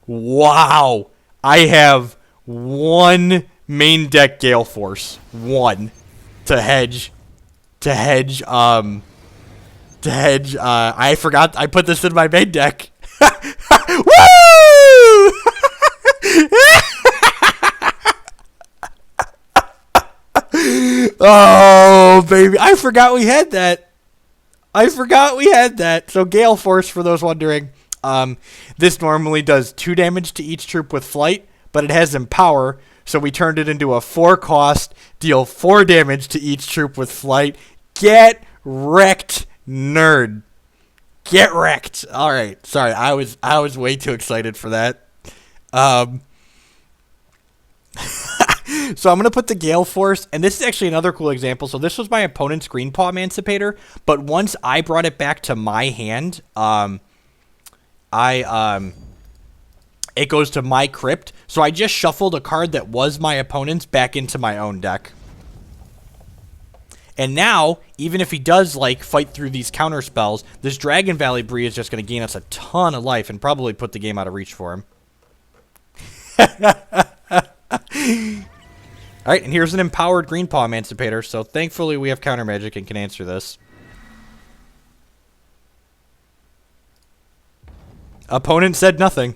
Wow, I have 1 main deck Gale Force, 1 to hedge. I forgot I put this in my main deck. Woo! Oh, baby. I forgot we had that. So Gale Force, for those wondering, this normally does 2 damage to each troop with flight, but it has Empower, so we turned it into a 4 cost, deal 4 damage to each troop with flight. Get wrecked, nerd. Get wrecked. All right. Sorry, I was way too excited for that. So I'm going to put the Gale Force, and this is actually another cool example. So this was my opponent's Green Paw Emancipator, but once I brought it back to my hand, it goes to my crypt. So I just shuffled a card that was my opponent's back into my own deck. And now, even if he does, like, fight through these counter spells, this Dragon Valley Bree is just going to gain us a ton of life and probably put the game out of reach for him. Alright, and here's an empowered Green Paw Emancipator, so thankfully we have counter magic and can answer this. Opponent said nothing.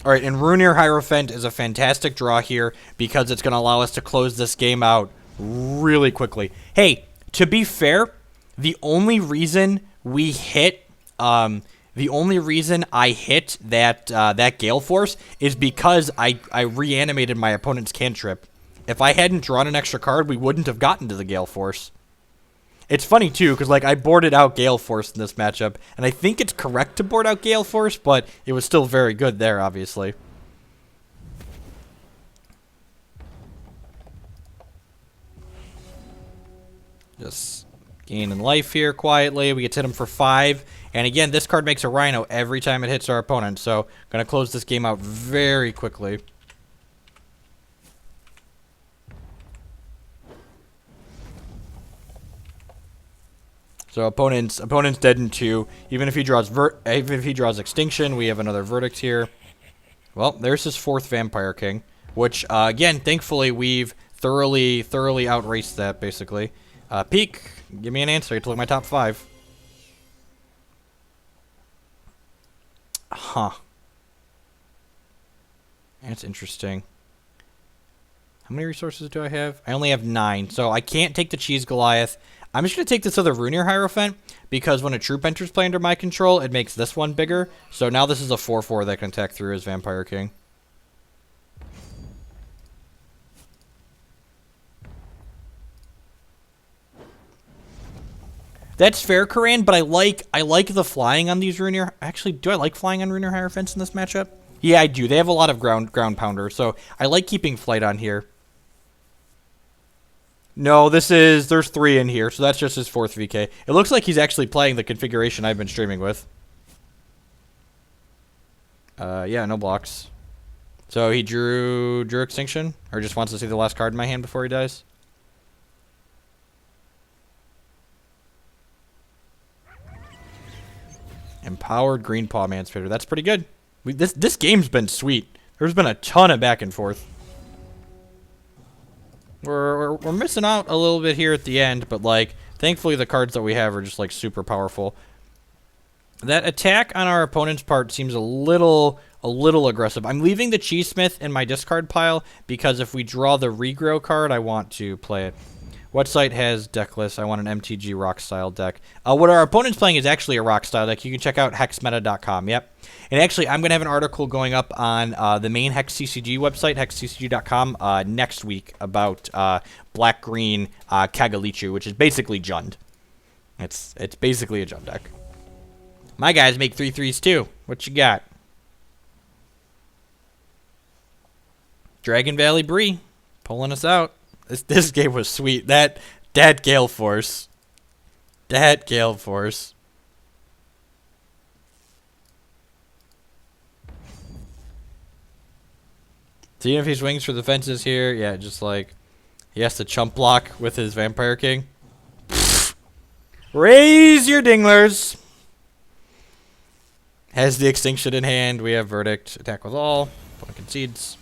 Alright, and Rune Ear Hierophant is a fantastic draw here because it's going to allow us to close this game out really quickly. Hey, to be fair, the only reason we hit, the only reason I hit that Gale Force is because I reanimated my opponent's cantrip. If I hadn't drawn an extra card, we wouldn't have gotten to the Gale Force. It's funny, too, because, like, I boarded out Gale Force in this matchup, and I think it's correct to board out Gale Force, but it was still very good there, obviously. Just gaining life here quietly. We get to hit him for 5. And again, this card makes a Rhino every time it hits our opponent, so going to close this game out very quickly. So opponent's dead in 2. Even if he draws Extinction, we have another Verdict here. Well, there's his 4th Vampire King, which again, thankfully we've thoroughly outraced that basically. Peek, give me an answer. You have to look at my top 5. Huh. That's interesting. How many resources do I have? I only have 9, so I can't take the Cheese Goliath. I'm just going to take this other Rune Ear Hierophant, because when a troop enters play under my control, it makes this one bigger. So now this is a 4/4 that can attack through as Vampire King. That's fair, Karan, but I like the flying on these Rune Ear. Actually, do I like flying on Rune Ear Hierophants in this matchup? Yeah, I do. They have a lot of ground pounder, so I like keeping flight on here. No, there's 3 in here, so that's just his 4th VK. It looks like he's actually playing the configuration I've been streaming with. Yeah, no blocks. So he drew Extinction, or just wants to see the last card in my hand before he dies? Empowered Green Paw Emancipator. That's pretty good. This game's been sweet. There's been a ton of back and forth. We're missing out a little bit here at the end, but like thankfully the cards that we have are just like super powerful. That attack on our opponent's part seems a little aggressive. I'm leaving the Cheesesmith in my discard pile because if we draw the regrow card, I want to play it. What site has deck list? I want an MTG rock style deck. What our opponent's playing is actually a rock style deck. You can check out hexmeta.com. Yep. And actually, I'm going to have an article going up on the main Hex CCG website, hexccg.com, next week about black-green Kagalichu, which is basically Jund. It's basically a Jund deck. My guys make 3/3s too. What you got? Dragon Valley Bree pulling us out. This game was sweet. That Gale Force. That Gale Force. See if he swings for the fences here. Yeah, just like he has to chump block with his Vampire King. Raise your dinglers. Has the Extinction in hand. We have Verdict. Attack with all. Opponent concedes.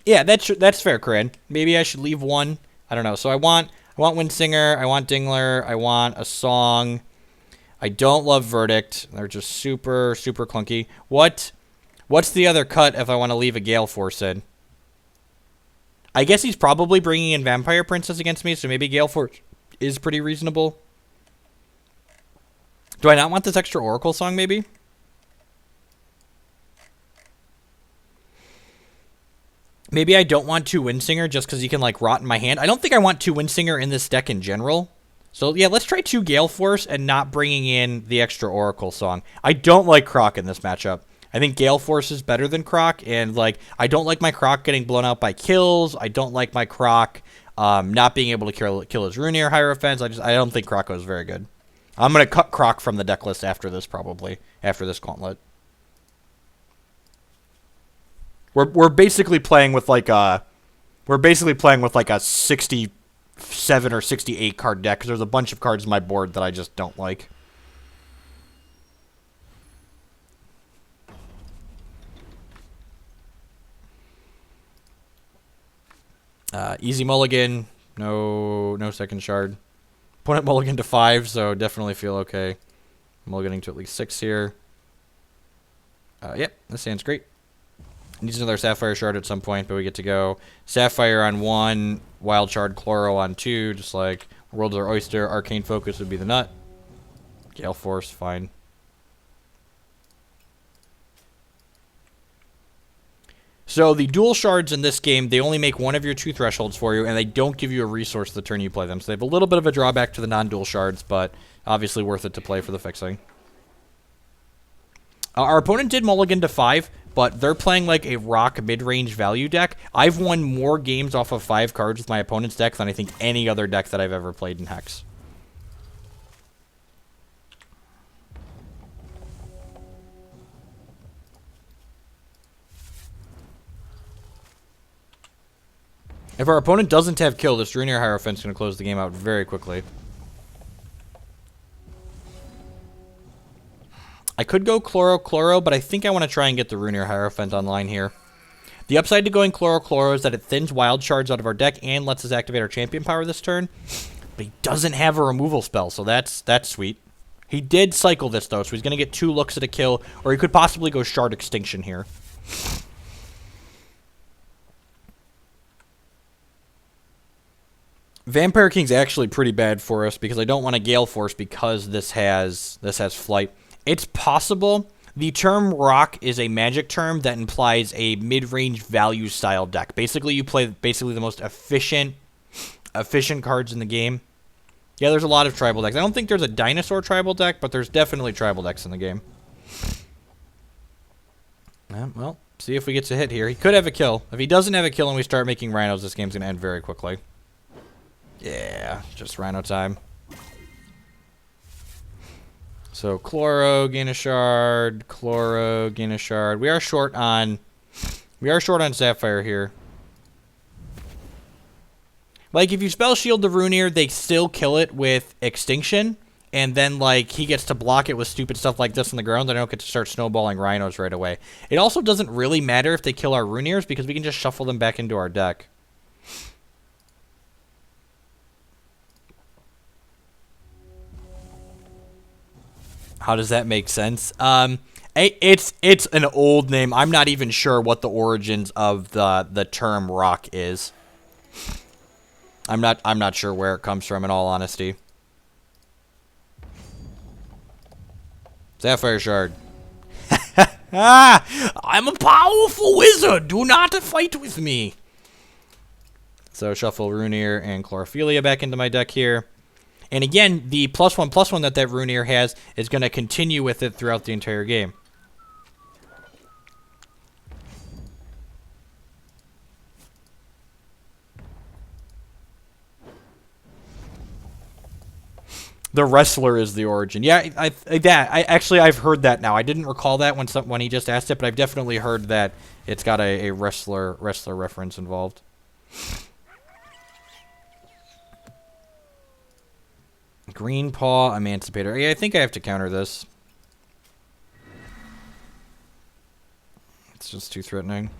Yeah, that's fair, Corinne. Maybe I should leave one. I don't know. So I want Windsinger. I want Dingler. I want a Song. I don't love Verdict. They're just super clunky. What's the other cut if I want to leave a Gale Force in? I guess he's probably bringing in Vampire Princess against me, so maybe Gale Force is pretty reasonable. Do I not want this extra Oracle Song, maybe? Maybe I don't want 2 Windsinger just because he can, like, rot in my hand. I don't think I want 2 Windsinger in this deck in general. So, yeah, let's try 2 Gale Force and not bringing in the extra Oracle Song. I don't like Croc in this matchup. I think Gale Force is better than Croc, and, like, I don't like my Croc getting blown out by kills. I don't like my Croc not being able to kill his Rune Ear Hierophants. I don't think Croc is very good. I'm going to cut Croc from the deck list after this, probably, after this gauntlet. We're basically playing with like a 67 or 68 card deck because there's a bunch of cards in my board that I just don't like. Easy mulligan, no second shard. Opponent mulligan to 5, so definitely feel okay. Mulliganing to at least 6 here. Yep, this hand's great. Needs another Sapphire Shard at some point, but we get to go Sapphire on 1, Wild Shard, Chloro on 2, just like World's Our Oyster. Arcane Focus would be the nut. Gale Force, fine. So the dual shards in this game, they only make one of your 2 thresholds for you, and they don't give you a resource the turn you play them. So they have a little bit of a drawback to the non-dual shards, but obviously worth it to play for the fixing. Our opponent did mulligan to 5, but they're playing like a rock mid-range value deck. I've won more games off of 5 cards with my opponent's deck than I think any other deck that I've ever played in Hex. If our opponent doesn't have kill, this Rune Ear Hierophant's going to close the game out very quickly. I could go Chloro, but I think I want to try and get the Rune Ear Hierophant online here. The upside to going Chloro is that it thins wild shards out of our deck and lets us activate our champion power this turn. But he doesn't have a removal spell, so that's sweet. He did cycle this, though, so he's going to get 2 looks at a kill, or he could possibly go Shard Extinction here. Vampire King's actually pretty bad for us because I don't want to Gale Force because this has Flight. It's possible. The term Rock is a magic term that implies a mid-range value style deck. Basically, you play the most efficient cards in the game. Yeah, there's a lot of tribal decks. I don't think there's a dinosaur tribal deck, but there's definitely tribal decks in the game. Well, see if we get a hit here. He could have a kill. If he doesn't have a kill and we start making rhinos, this game's going to end very quickly. Yeah, just rhino time. So Chloro, gain a shard, Chloro, gain a shard. We are short on Sapphire here. Like if you spell shield the Rune Ear, they still kill it with Extinction, and then like he gets to block it with stupid stuff like this on the ground. They don't get to start snowballing rhinos right away. It also doesn't really matter if they kill our Rune Ears because we can just shuffle them back into our deck. How does that make sense? It's an old name. I'm not even sure what the origins of the term rock is. I'm not sure where it comes from in all honesty. Sapphire Shard. I'm a powerful wizard. Do not fight with me. So shuffle Rune Ear and Chlorophilia back into my deck here. And again, the +1/+1 that Rune Ear has is going to continue with it throughout the entire game. The Wrestler is the origin. Yeah, I've heard that now. I didn't recall that when he just asked it, but I've definitely heard that it's got a wrestler reference involved. Green Paw Emancipator. Yeah, I think I have to counter this. It's just too threatening.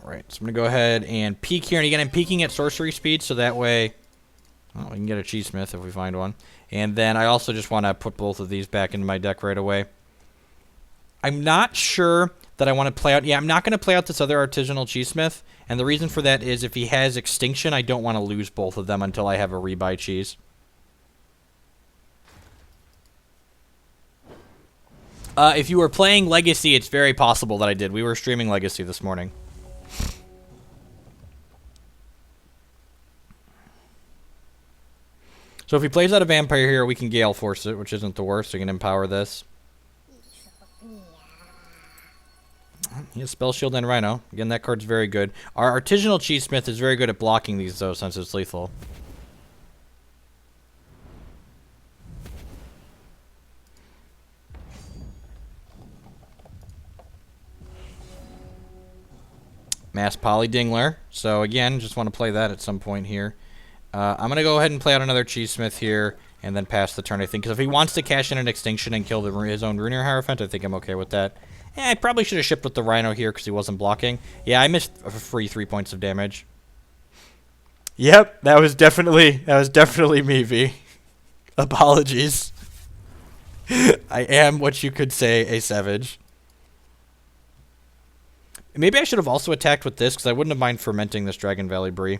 Alright, so I'm going to go ahead and peek here. And again, I'm peeking at sorcery speed, so that way we can get a Cheesesmith if we find one. And then I also just want to put both of these back into my deck right away. I'm not sure that I want to play out. Yeah, I'm not going to play out this other Artisanal Cheesesmith. And the reason for that is if he has Extinction, I don't want to lose both of them until I have a rebuy cheese. If you were playing Legacy, it's very possible that I did. We were streaming Legacy this morning. So if he plays out a Vampire here, we can Gale Force it, which isn't the worst. We can Empower this. He has Spell Shield and Rhino. Again, that card's very good. Our Artisanal Cheesesmith is very good at blocking these, though, since it's lethal. Mass Poly Dingler. So again, just want to play that at some point here. I'm going to go ahead and play out another Cheesesmith here and then pass the turn, I think. Because if he wants to cash in an Extinction and kill his own Rune Ear Hierophant, I think I'm okay with that. I probably should have shipped with the Rhino here because he wasn't blocking. Yeah, I missed a free 3 points of damage. Yep, that was definitely me, V. Apologies. I am what you could say a savage. Maybe I should have also attacked with this because I wouldn't have mind fermenting this Dragon Valley Brie.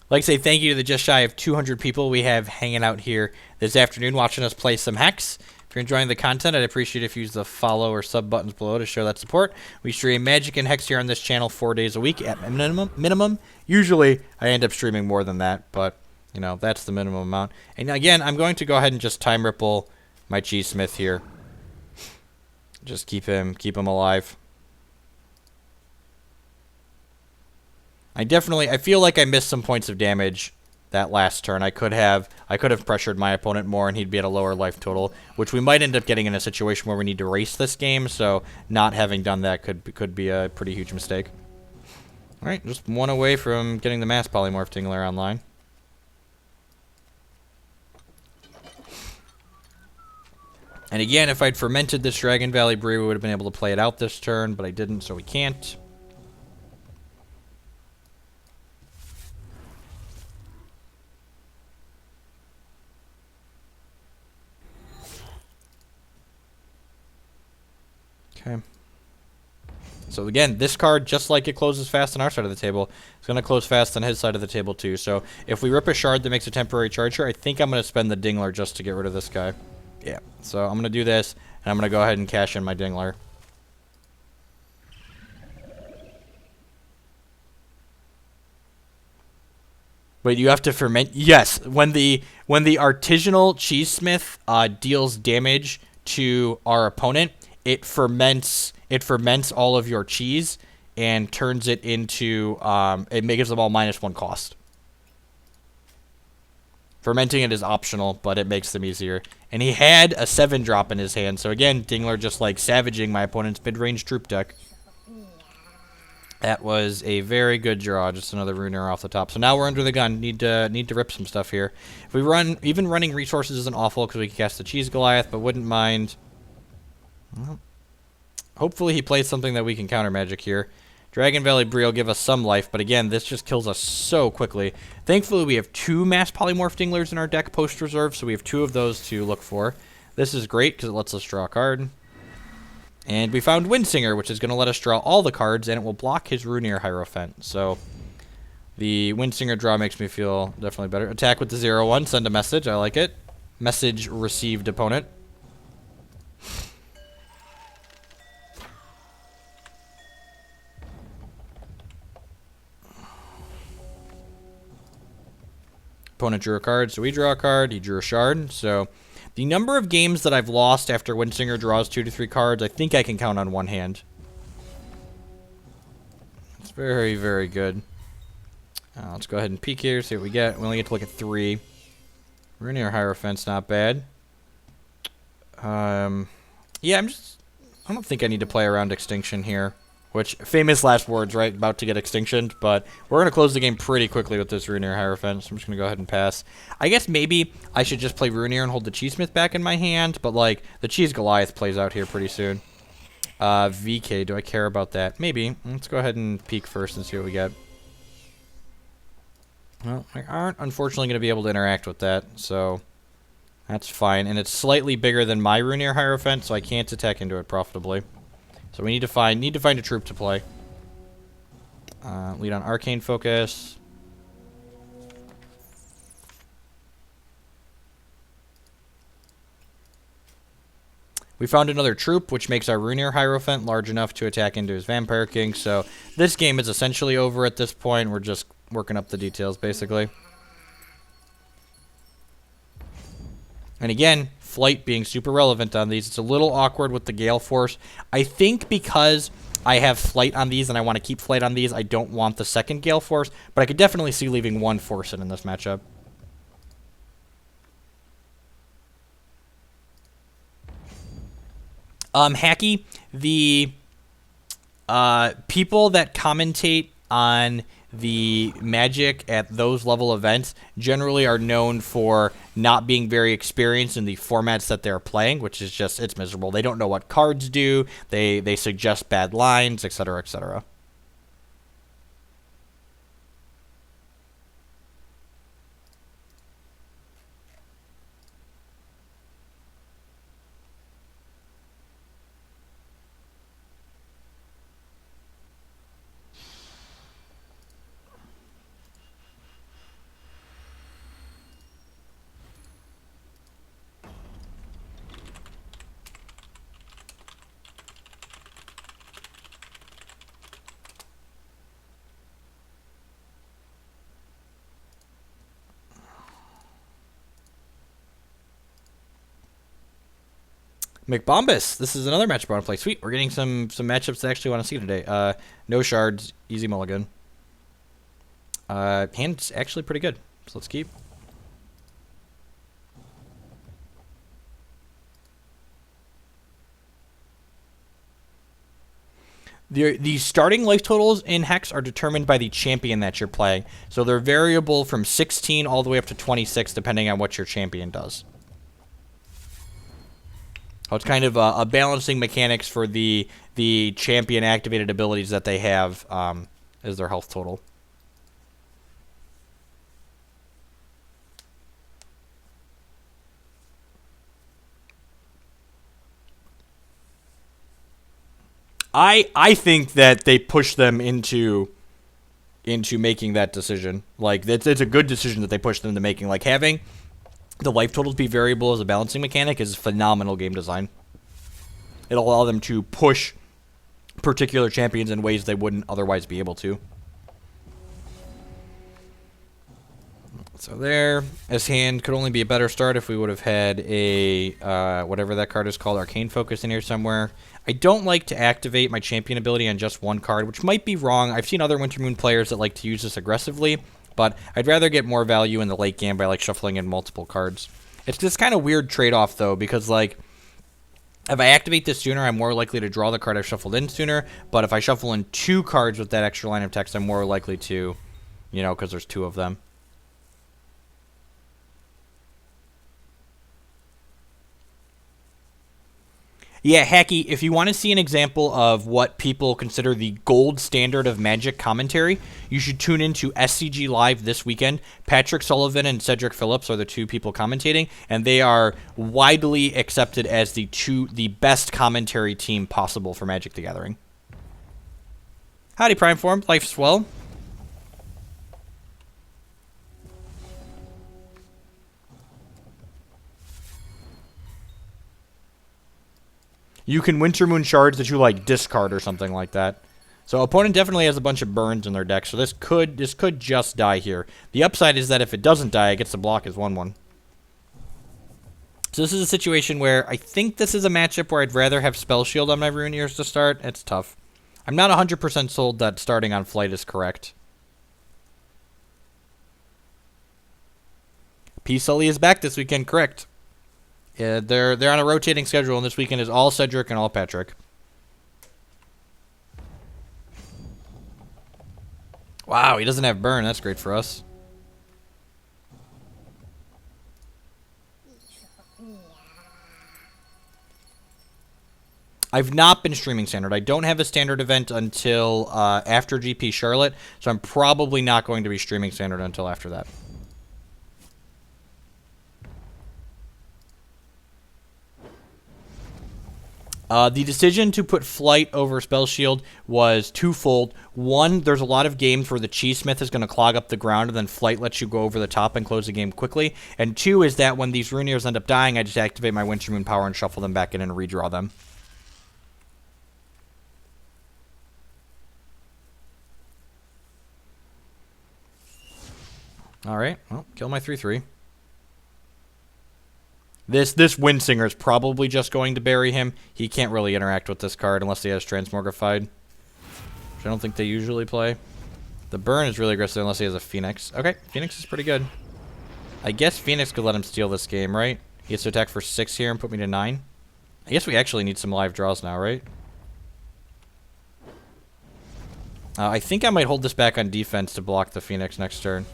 I'd like to say thank you to the just shy of 200 people we have hanging out here this afternoon watching us play some Hex. If you're enjoying the content, I'd appreciate if you use the follow or sub buttons below to show that support. We stream Magic and Hex here on this channel 4 days a week at minimum. Usually, I end up streaming more than that, but, you know, that's the minimum amount. And again, I'm going to go ahead and just time ripple my Cheesesmith here. Just keep him alive. I feel like I missed some points of damage that last turn. I could have pressured my opponent more and he'd be at a lower life total, which we might end up getting in a situation where we need to race this game, so not having done that could be a pretty huge mistake. Alright, just one away from getting the Mass Polymorph Dingler online. And again, if I'd fermented this Dragon Valley Brie, we would have been able to play it out this turn, but I didn't, so we can't. Okay. So again, this card, just like it closes fast on our side of the table, it's going to close fast on his side of the table too. So if we rip a shard that makes a temporary charge here, I think I'm going to spend the Dingler just to get rid of this guy. Yeah, so I'm going to do this, and I'm going to go ahead and cash in my Dingler. Wait, you have to ferment? Yes, when the artisanal Cheesesmith deals damage to our opponent, it ferments all of your cheese and turns it into it gives them all -1 cost. Fermenting it is optional, but it makes them easier. And he had a 7-drop in his hand, so again, Dingler just like savaging my opponent's mid-range troop deck. That was a very good draw, just another Rune Ear off the top. So now we're under the gun. Need to rip some stuff here. If we run, even running resources isn't awful because we can cast the Cheese Goliath, but wouldn't mind. Well, hopefully he plays something that we can counter magic here. Dragon Valley Brie will give us some life, but again, this just kills us so quickly. Thankfully, we have 2 Mass Polymorph Dinglers in our deck post-reserve, so we have 2 of those to look for. This is great because it lets us draw a card. And we found Windsinger, which is going to let us draw all the cards, and it will block his Rune Ear Hierophant. So the Windsinger draw makes me feel definitely better. Attack with the 0/1, send a message, I like it. Message received, opponent. Opponent drew a card, so we draw a card. He drew a shard. So the number of games that I've lost after Windsinger draws 2 to 3 cards, I think I can count on one hand. It's very, very good. Let's go ahead and peek here, see what we get. We only get to look at 3. Rune Ear Hierophant's not bad. Yeah, I don't think I need to play around Extinction here. Which, famous last words, right? About to get extinctioned, but we're going to close the game pretty quickly with this Rune Ear Hierophant, so I'm just going to go ahead and pass. I guess maybe I should just play Rune Ear and hold the Cheesesmith back in my hand, but, like, the Cheese Goliath plays out here pretty soon. VK, do I care about that? Maybe. Let's go ahead and peek first and see what we get. Well, we aren't, unfortunately, going to be able to interact with that, so that's fine. And it's slightly bigger than my Rune Ear Hierophant, so I can't attack into it profitably. So we need to find a troop to play. Lead on Arcane Focus. We found another troop, which makes our Rune Ear Hierophant large enough to attack into his Vampire King. So this game is essentially over at this point. We're just working up the details, basically. And again, flight being super relevant on these. It's a little awkward with the Gale Force. I think because I have flight on these and I want to keep flight on these, I don't want the second Gale Force, but I could definitely see leaving 1 Force in this matchup. Hacky, the people that commentate on the Magic at those level events generally are known for not being very experienced in the formats that they're playing, which is just, it's miserable. They don't know what cards do. They suggest bad lines, etc., etc. McBombus, this is another matchup I want to play. Sweet, we're getting some matchups that I actually want to see today. No shards, easy mulligan. Hand's actually pretty good, so let's keep. The starting life totals in Hex are determined by the champion that you're playing. So they're variable from 16 all the way up to 26, depending on what your champion does. So it's kind of a balancing mechanics for the champion activated abilities that they have as their health total. I think that they push them into making that decision. Like, it's a good decision that they push them into making. Like, having the life totals be variable as a balancing mechanic is phenomenal game design. It'll allow them to push particular champions in ways they wouldn't otherwise be able to. So there, this hand could only be a better start if we would have had a, whatever that card is called, Arcane Focus in here somewhere. I don't like to activate my champion ability on just one card, which might be wrong. I've seen other Wintermoon players that like to use this aggressively, but I'd rather get more value in the late game by, like, shuffling in multiple cards. It's this kind of weird trade-off, though, because, like, if I activate this sooner, I'm more likely to draw the card I've shuffled in sooner, but if I shuffle in 2 cards with that extra line of text, I'm more likely to, you know, because there's 2 of them. Yeah, Hacky, if you want to see an example of what people consider the gold standard of Magic commentary, you should tune into SCG Live this weekend. Patrick Sullivan and Cedric Phillips are the 2 people commentating, and they are widely accepted as the best commentary team possible for Magic the Gathering. Howdy, Prime Form. Life's well. You can Wintermoon shards that you, like, discard or something like that. So opponent definitely has a bunch of burns in their deck, so this could just die here. The upside is that if it doesn't die, it gets to block as 1/1. So this is a situation where I think this is a matchup where I'd rather have Spell Shield on my Rune Ears to start. It's tough. I'm not 100% sold that starting on Flight is correct. P. Sully is back this weekend, correct. Yeah, they're on a rotating schedule, and this weekend is all Cedric and all Patrick. Wow, he doesn't have burn. That's great for us. I've not been streaming Standard. I don't have a Standard event until after GP Charlotte, so I'm probably not going to be streaming Standard until after that. The decision to put Flight over Spell Shield was twofold. One, there's a lot of games where the Cheesmith is going to clog up the ground, and then Flight lets you go over the top and close the game quickly. And 2 is that when these Rune Ears end up dying, I just activate my Wintermoon power and shuffle them back in and redraw them. Alright, well, kill my 3/3. This Windsinger is probably just going to bury him. He can't really interact with this card unless he has Transmogrified, which I don't think they usually play. The burn is really aggressive unless he has a Phoenix. Okay, Phoenix is pretty good. I guess Phoenix could let him steal this game, right? He has to attack for 6 here and put me to 9. I guess we actually need some live draws now, right? I think I might hold this back on defense to block the Phoenix next turn.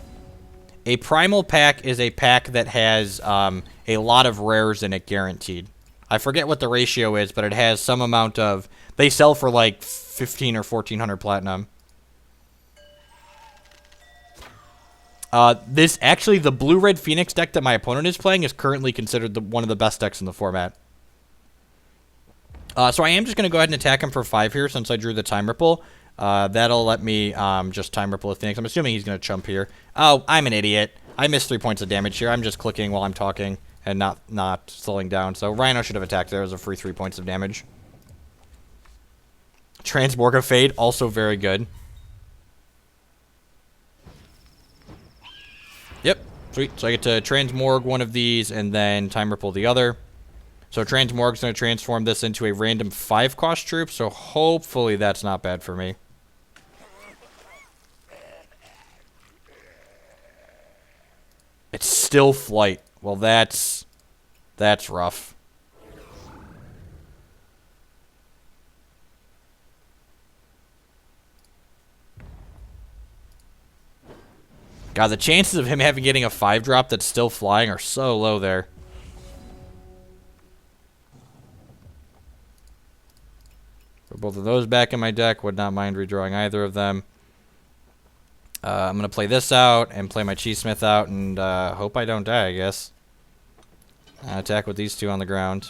A primal pack is a pack that has a lot of rares in it guaranteed. I forget what the ratio is, but it has some amount of... They sell for like 15 or 1400 platinum. Actually, the blue-red Phoenix deck that my opponent is playing is currently considered one of the best decks in the format. So I am just going to go ahead and attack him for 5 here since I drew the Time Ripple. That'll let me just Time Ripple with Phoenix. I'm assuming he's going to chump here. Oh, I'm an idiot. I missed 3 points of damage here. I'm just clicking while I'm talking and not slowing down. So Rhino should have attacked there. It was a free 3 points of damage. Transmorgafade, also very good. Yep, sweet. So I get to Transmorg one of these and then Time Ripple the other. So Transmorg's going to transform this into a random 5-cost troop, so hopefully that's not bad for me. It's still Flight. Well, that's rough. God, the chances of him getting a 5-drop that's still flying are so low there. Put both of those back in my deck. Would not mind redrawing either of them. I'm going to play this out and play my Cheesmith out and hope I don't die, I guess. Attack with these two on the ground.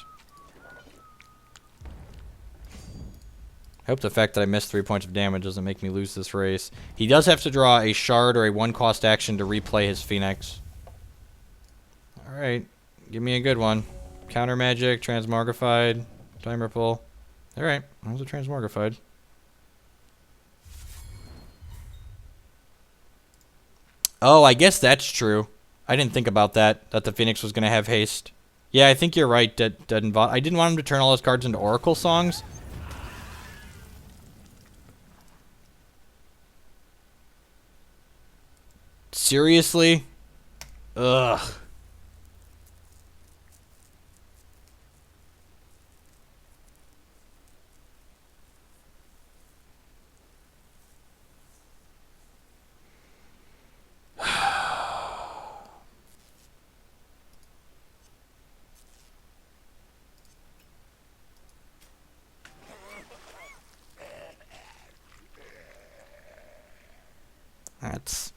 I hope the fact that I missed 3 points of damage doesn't make me lose this race. He does have to draw a shard or a 1-cost action to replay his Phoenix. Alright, give me a good one. Counter Magic, Transmogrified, Time Ripple. Alright, that was a Transmogrified. Oh, I guess that's true. I didn't think about that the Phoenix was going to have haste. Yeah, I think you're right, I didn't want him to turn all his cards into Oracle songs. Seriously? Ugh.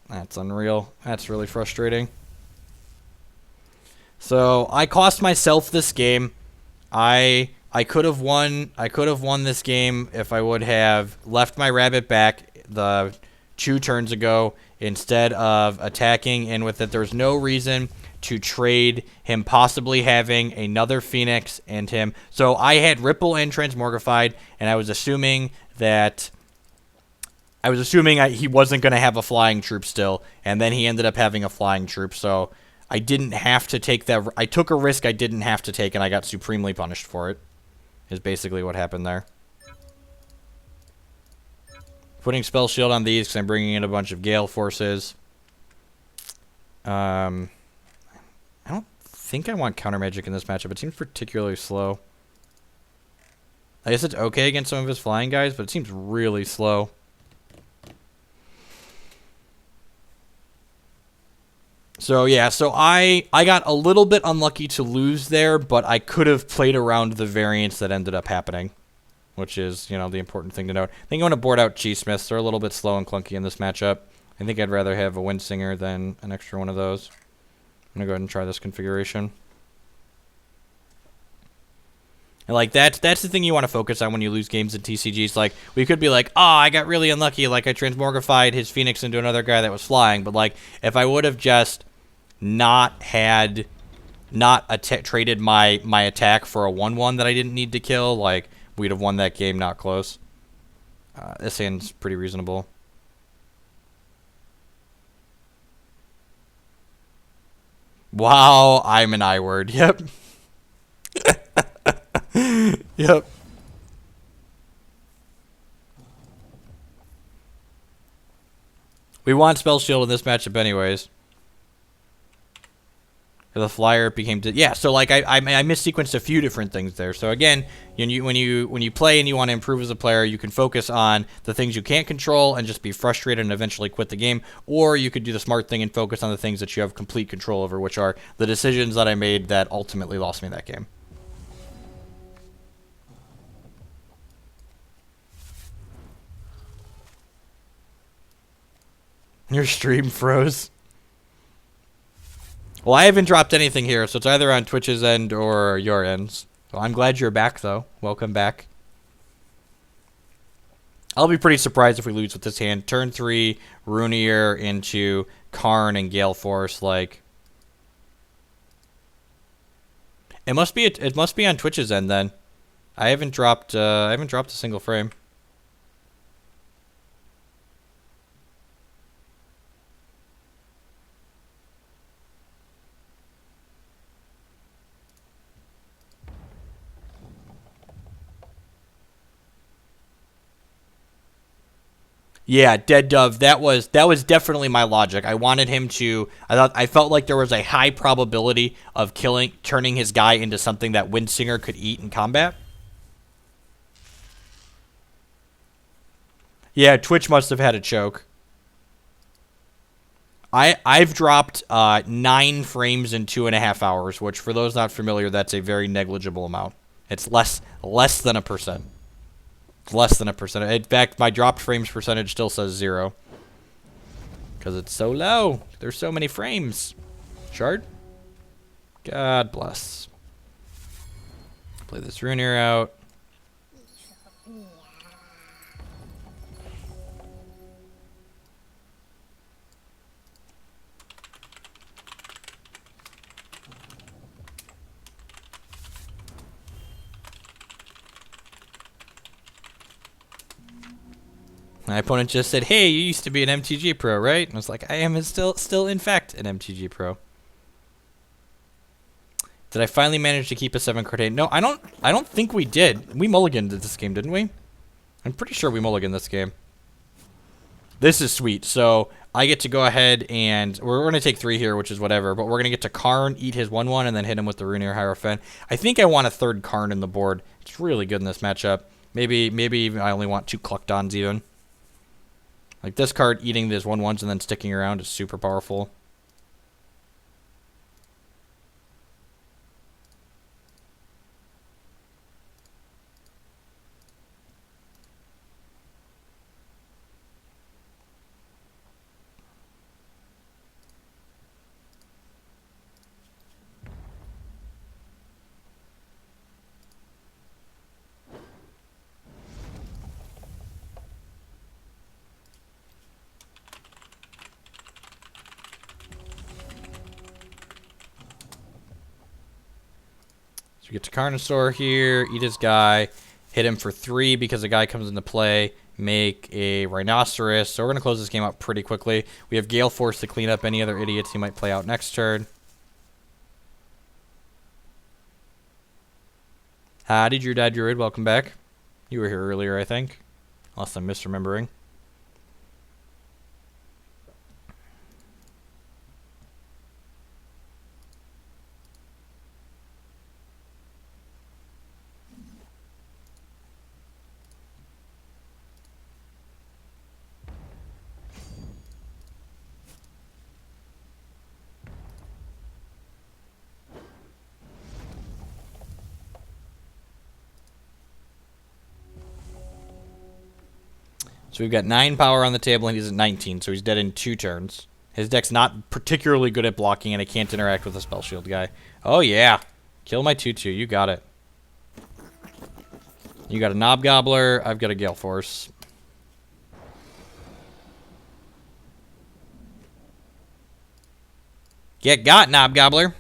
That's unreal. That's really frustrating. So I cost myself this game. I could have won this game if I would have left my rabbit back the 2 turns ago instead of attacking in with it. There's no reason to trade him possibly having another Phoenix and him. So I had Ripple and Transmorgified, and I was assuming that he wasn't going to have a flying troop still, and then he ended up having a flying troop, so I didn't have to take that. I took a risk I didn't have to take, and I got supremely punished for it, is basically what happened there. Putting Spell Shield on these because I'm bringing in a bunch of Gale Forces. I don't think I want Counter Magic in this matchup. It seems particularly slow. I guess it's okay against some of his flying guys, but it seems really slow. So, yeah, so I got a little bit unlucky to lose there, but I could have played around the variance that ended up happening, which is, you know, the important thing to note. I think I want to board out Cheesmiths. They're a little bit slow and clunky in this matchup. I think I'd rather have a Windsinger than an extra one of those. I'm going to go ahead and try this configuration. And, like, that's the thing you want to focus on when you lose games in TCGs. Like, we could be like, oh, I got really unlucky. Like, I Transmorgified his Phoenix into another guy that was flying. But, like, if I would have just traded my attack for a 1/1 that I didn't need to kill, like, we'd have won that game not close. This hand's pretty reasonable. Wow, I'm an I-word. Yep. Yep. We want Spell Shield in this matchup anyways. The flyer became yeah. So like I missequenced a few different things there. So again, when you play and you want to improve as a player, you can focus on the things you can't control and just be frustrated and eventually quit the game, or you could do the smart thing and focus on the things that you have complete control over, which are the decisions that I made that ultimately lost me that game. Your stream froze. Well, I haven't dropped anything here, so it's either on Twitch's end or your ends. So I'm glad you're back, though. Welcome back. I'll be pretty surprised if we lose with this hand. Turn 3, Rune Ear into Karn and Gale Force. Like, it must be on Twitch's end then. I haven't dropped a single frame. Yeah, Dead Dove. That was definitely my logic. I wanted him to. I felt like there was a high probability of turning his guy into something that Windsinger could eat in combat. Yeah, Twitch must have had a choke. I've dropped 9 frames in 2.5 hours, which for those not familiar, that's a very negligible amount. It's less than 1%. Less than 1%. In fact, my dropped frames percentage still says 0. Because it's so low. There's so many frames. Shard? God bless. Play this Rune Ear out. My opponent just said, "Hey, you used to be an MTG pro, right?" And I was like, "I am still in fact an MTG pro." Did I finally manage to keep a 7-card hand? No, I don't think we did. We mulliganed this game, didn't we? I'm pretty sure we mulliganed this game. This is sweet. So I get to go ahead and we're going to take 3 here, which is whatever. But we're going to get to Karn, eat his 1/1, and then hit him with the Rune Ear Hierophant. I think I want a 3rd Karn in the board. It's really good in this matchup. Maybe I only want 2 Cluckdons even. Like this card eating these 1/1s and then sticking around is super powerful. We get to Carnosaur here, eat his guy, hit him for 3 because a guy comes into play, make a Rhinoceros. So we're going to close this game out pretty quickly. We have Gale Force to clean up any other idiots he might play out next turn. Howdy, Drew Dad Druid. Welcome back. You were here earlier, I think. Unless I'm misremembering. So we've got 9 power on the table, and he's at 19, so he's dead in 2 turns. His deck's not particularly good at blocking, and it can't interact with a Spell Shield guy. Oh, yeah. Kill my 2/2. You got it. You got a Knob Gobbler. I've got a Gale Force. Get got, Knob Gobbler.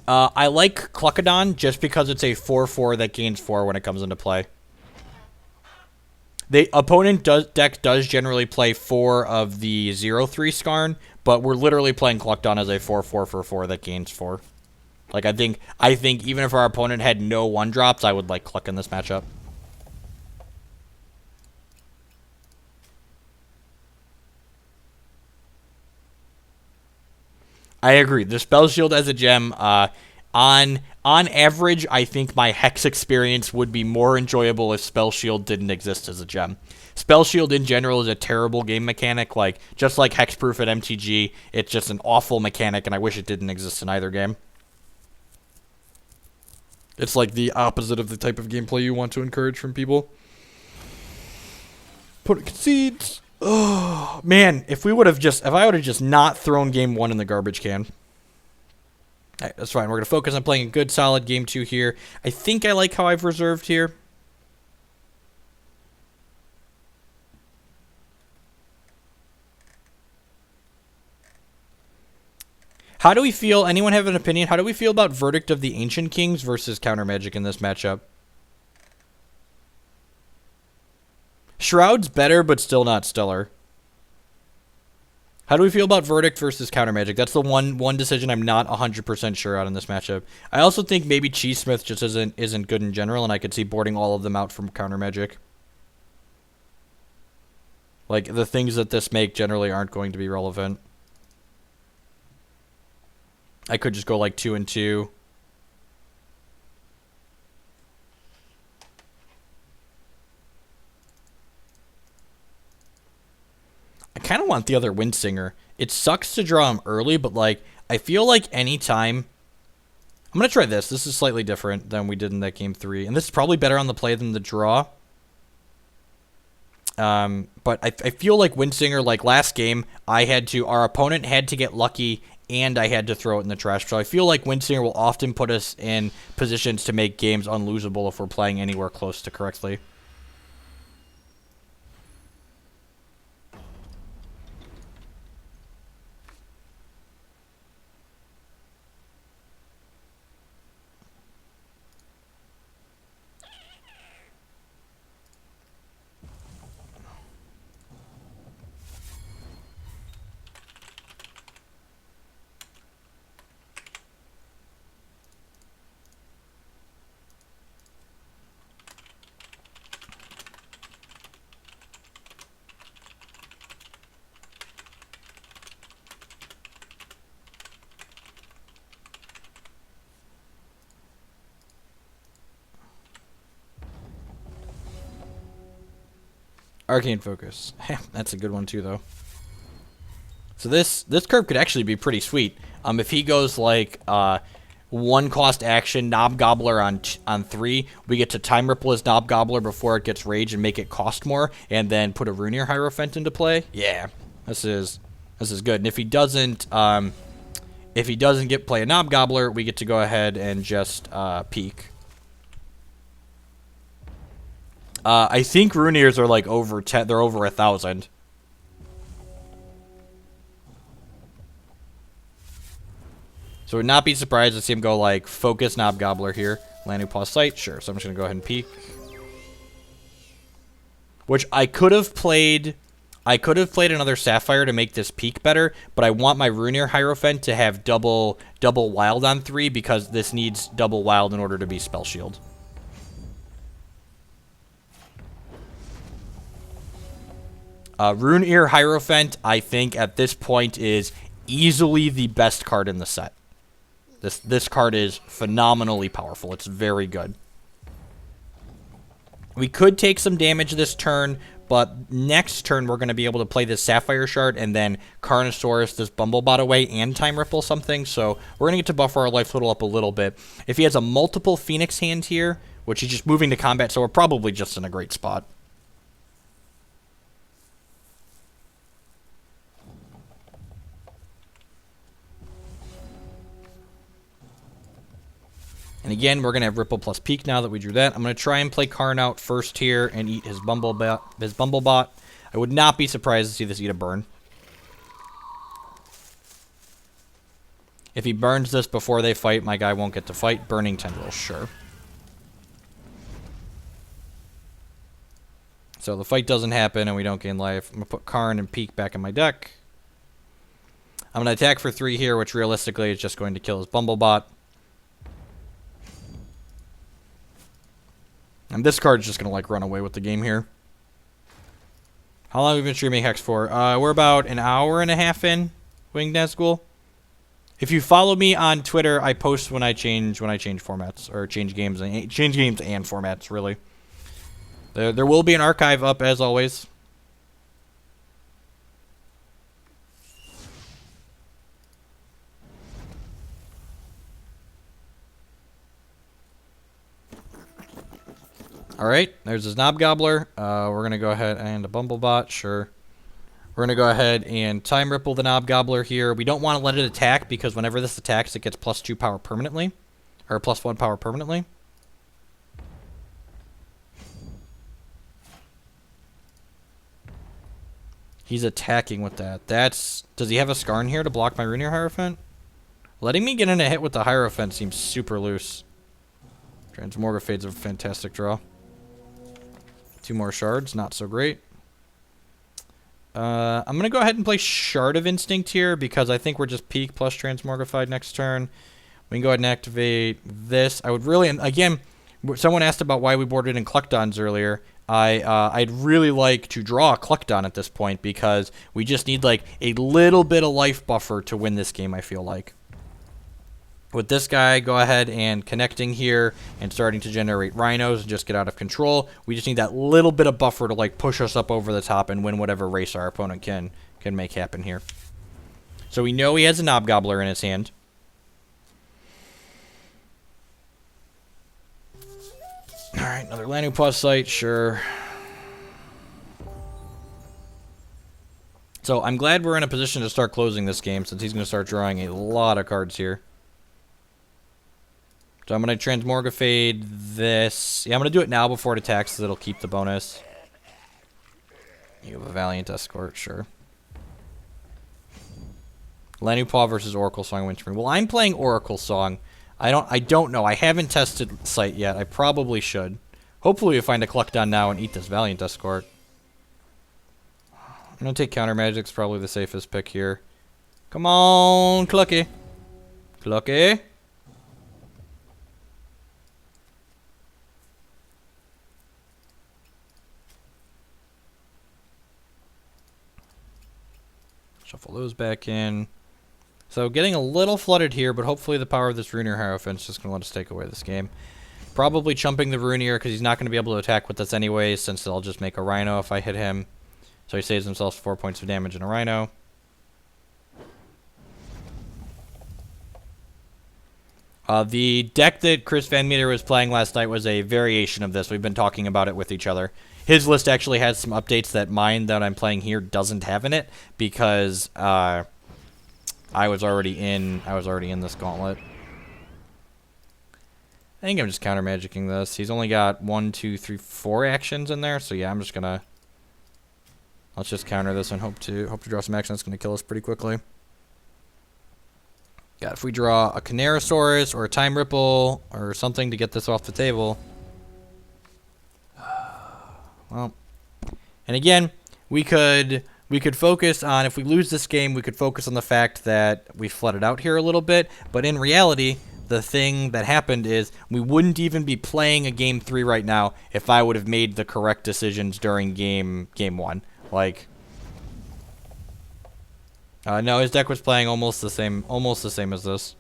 I like Cluckadon just because it's a 4/4 that gains 4 when it comes into play. The opponent deck does generally play 4 of the 0/3 Skarn, but we're literally playing Cluckadon as a 4/4 for 4 that gains 4. Like, I think even if our opponent had no 1-drops, I would, like, cluck in this matchup. I agree. The Spell Shield as a gem, on average, I think my Hex experience would be more enjoyable if Spell Shield didn't exist as a gem. Spell Shield in general is a terrible game mechanic. Like, just like Hexproof at MTG, it's just an awful mechanic, and I wish it didn't exist in either game. It's like the opposite of the type of gameplay you want to encourage from people. Put concedes. Oh man, if I would have just not thrown game 1 in the garbage can. All right, that's fine. We're gonna focus on playing a good, solid game 2 here. I think I like how I've reserved here. How do we feel? Anyone have an opinion? How do we feel about Verdict of the Ancient Kings versus Counter Magic in this matchup? Shroud's better, but still not stellar. How do we feel about Verdict versus Counter Magic? That's the one decision I'm not 100% sure on in this matchup. I also think maybe Cheesesmith just isn't good in general, and I could see boarding all of them out from Counter Magic. Like, the things that this make generally aren't going to be relevant. I could just go like 2 and 2. I kind of want the other Windsinger. It sucks to draw him early, but like I feel like anytime... I'm going to try this. This is slightly different than we did in that game 3. And this is probably better on the play than the draw. But I feel like Windsinger, like last game, our opponent had to get lucky and I had to throw it in the trash. So I feel like Windsinger will often put us in positions to make games unlosable if we're playing anywhere close to correctly. Arcane Focus. That's a good one too, though. So this curve could actually be pretty sweet. If he goes like 1-cost action Knob Gobbler on 3, we get to Time Ripple his Knob Gobbler before it gets Rage and make it cost more, and then put a Rune Ear Hierophant into play. Yeah, this is good. And if he doesn't get play a Knob Gobbler, we get to go ahead and just peek. I think Rune Ears are like over 10. They're over 1,000. So I would not be surprised to see him go like Focus Knob Gobbler here. Landing Pause Sight, sure. So I'm just gonna go ahead and peek. Which I could have played. I could have played another Sapphire to make this peak better, but I want my Rune Ear Hierophant to have double wild on 3 because this needs double wild in order to be Spell Shield. Rune Ear Hierophant, I think, at this point is easily the best card in the set. This card is phenomenally powerful. It's very good. We could take some damage this turn, but next turn we're going to be able to play this Sapphire Shard and then Carnosaurus this Bumblebot away and Time Ripple something, so we're going to get to buffer our life total up a little bit. If he has a multiple Phoenix hand here, which he's just moving to combat, so we're probably just in a great spot. And again, we're going to have Ripple plus Peak now that we drew that. I'm going to try and play Karn out first here and eat his Bumblebot. I would not be surprised to see this eat a burn. If he burns this before they fight, my guy won't get to fight. Burning Tendrils, sure. So the fight doesn't happen and we don't gain life. I'm going to put Karn and Peak back in my deck. I'm going to attack for 3 here, which realistically is just going to kill his Bumblebot. And this card's just going to, like, run away with the game here. How long have we been streaming Hex for? We're about an hour and a half in, Winged Nazgul. If you follow me on Twitter, I post when I change formats, or change games and formats, really. There will be an archive up, as always. Alright, there's his Knob Gobbler. We're going to go ahead and a Bumblebot, sure. We're going to go ahead and Time Ripple the Knob Gobbler here. We don't want to let it attack because whenever this attacks, it gets +2 power permanently. Or +1 power permanently. He's attacking with that. Does he have a Skarn here to block my Rune Ear Hierophant? Letting me get in a hit with the Hierophant seems super loose. Transmorgophade's a fantastic draw. 2 more shards, not so great. I'm going to go ahead and play Shard of Instinct here because I think we're just peak plus Transmorgified next turn. We can go ahead and activate this. I would really, and again, someone asked about why we boarded in Cluckdons earlier. I'd really like to draw a Cluckdon at this point because we just need like a little bit of life buffer to win this game, I feel like. With this guy, go ahead and connecting here and starting to generate rhinos and just get out of control. We just need that little bit of buffer to like push us up over the top and win whatever race our opponent can make happen here. So we know he has a Knob Gobbler in his hand. Alright, another Lanupause site, sure. So I'm glad we're in a position to start closing this game since he's going to start drawing a lot of cards here. So I'm going to Transmorgifade this. Yeah, I'm going to do it now before it attacks so it'll keep the bonus. You have a Valiant Escort, sure. Lanupause versus Oracle Song Windscreen. Well, I'm playing Oracle Song. I don't know. I haven't tested Sight yet. I probably should. Hopefully we find a Cluckdon now and eat this Valiant Escort. I'm going to take Counter Magic's probably the safest pick here. Come on, Clucky. Clucky. Shuffle those back in. So getting a little flooded here, but hopefully the power of this Rune Ear Hierophant is just going to let us take away this game. Probably chumping the Rune Ear because he's not going to be able to attack with us anyway, since they'll just make a Rhino if I hit him. So he saves himself 4 points of damage in a Rhino. The deck that Chris Van Meter was playing last night was a variation of this. We've been talking about it with each other. His list actually has some updates that mine that I'm playing here doesn't have in it because I was already in this gauntlet. I think I'm just counter magicking this. He's only got 1, 2, 3, 4 actions in there, so yeah, I'm just gonna let's just counter this and hope to draw some action that's gonna kill us pretty quickly. God, if we draw a Canarasaurus or a Time Ripple or something to get this off the table. Well, and again, we could focus on, if we lose this game, we could focus on the fact that we flooded out here a little bit, but in reality, the thing that happened is we wouldn't even be playing a game 3 right now if I would have made the correct decisions during game 1. Like, no, his deck was playing almost the same as this.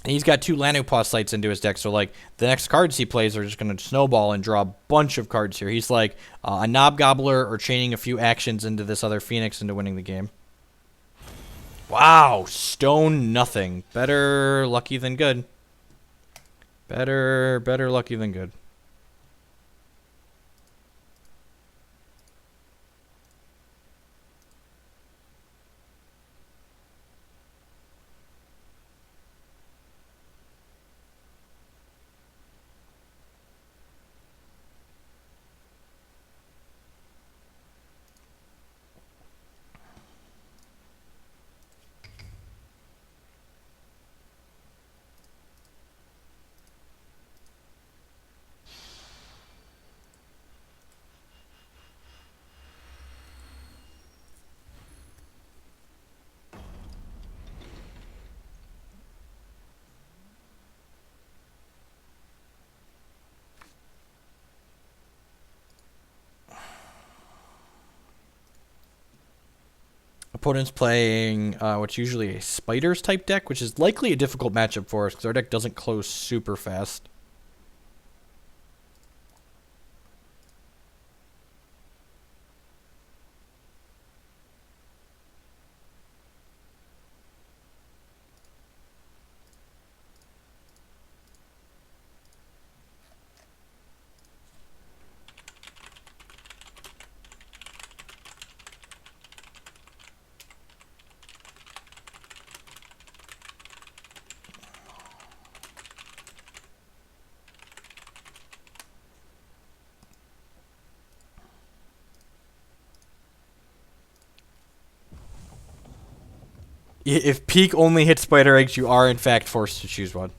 And he's got 2 Lanupause sites into his deck, so like the next cards he plays are just going to snowball and draw a bunch of cards here. He's like a Knob Gobbler or chaining a few actions into this other Phoenix into winning the game. Wow, stone nothing. Better lucky than good. Better lucky than good. Opponent's playing what's usually a spiders type deck, which is likely a difficult matchup for us because our deck doesn't close super fast. If Peak only hits spider eggs, you are in fact forced to choose one.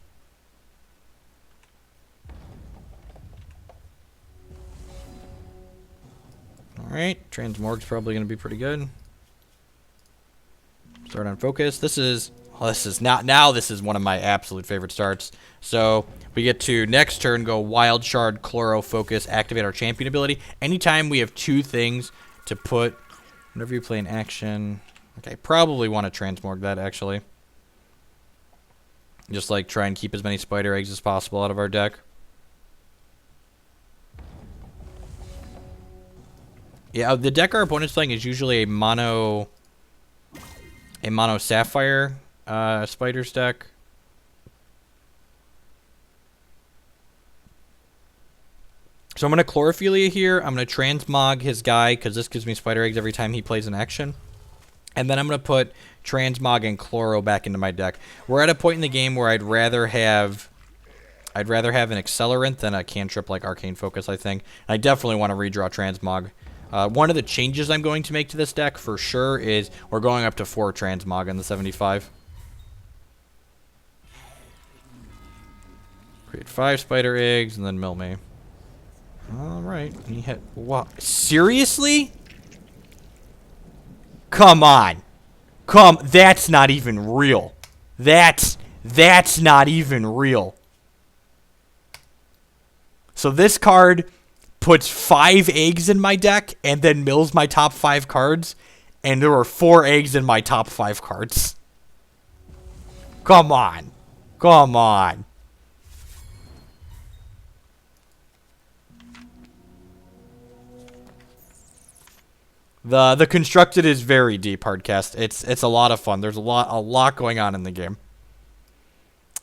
Alright, Transmorg's probably going to be pretty good. Start on focus. This is one of my absolute favorite starts. So we get to next turn go Wild Shard, Chloro, Focus, activate our champion ability. Anytime we have two things to put, whenever you play an action, okay, probably want to Transmorg that actually. Just like try and keep as many spider eggs as possible out of our deck. Yeah, the deck our opponent's playing is usually a mono Sapphire Spiders deck. So I'm going to Chlorophilia here. I'm going to Transmog his guy because this gives me spider eggs every time he plays an action. And then I'm going to put Transmog and Chloro back into my deck. We're at a point in the game where I'd rather have an Accelerant than a cantrip like Arcane Focus, I think. And I definitely want to redraw Transmog. One of the changes I'm going to make to this deck for sure is we're going up to 4 Transmog in the 75. Create 5 spider eggs and then mill me. Alright. He hit. What? Seriously? Come on. That's not even real. That's not even real. So this card puts 5 eggs in my deck and then mills my top 5 cards, and there were 4 eggs in my top 5 cards. Come on. Come on. The constructed is very deep, Hardcast. It's a lot of fun. There's a lot going on in the game.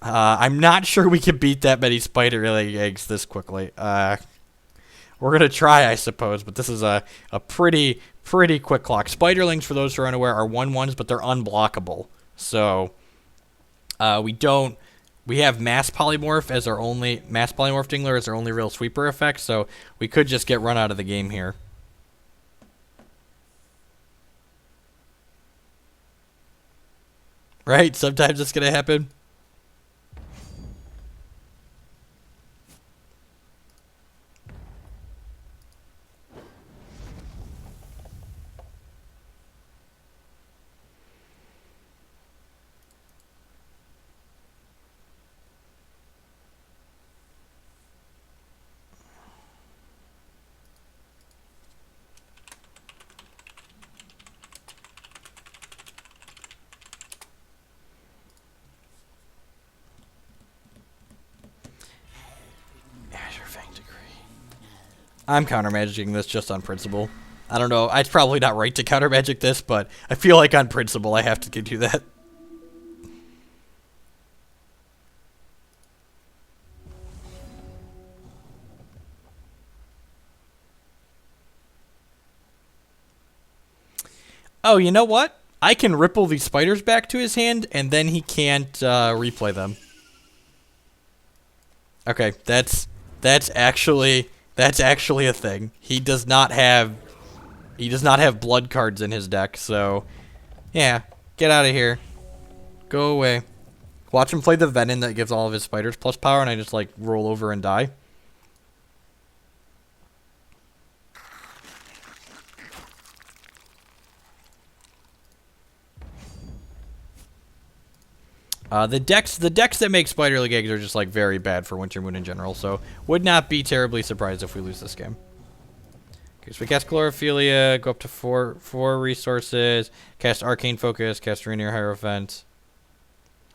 I'm not sure we can beat that many spider eggs this quickly. We're gonna try, I suppose, but this is a pretty quick clock. Spiderlings, for those who are unaware, are 1/1s, but they're unblockable. So we have Mass Polymorph as our only Mass Polymorph Dingler as our only real sweeper effect. So we could just get run out of the game here. Right? Sometimes it's gonna happen. I'm counter-magicing this just on principle. I don't know. It's probably not right to counter-magic this, but I feel like on principle I have to do that. Oh, you know what? I can ripple these spiders back to his hand, and then he can't replay them. Okay, that's actually a thing. He does not have blood cards in his deck, so yeah, get out of here. Go away. Watch him play the Venom that gives all of his spiders plus power, and I just like roll over and die. The decks that make Spider League eggs are just like very bad for Winter Moon in general, so would not be terribly surprised if we lose this game. Okay, so we cast Chlorophilia, go up to four resources, cast Arcane Focus, cast Rune Ear Hierophant.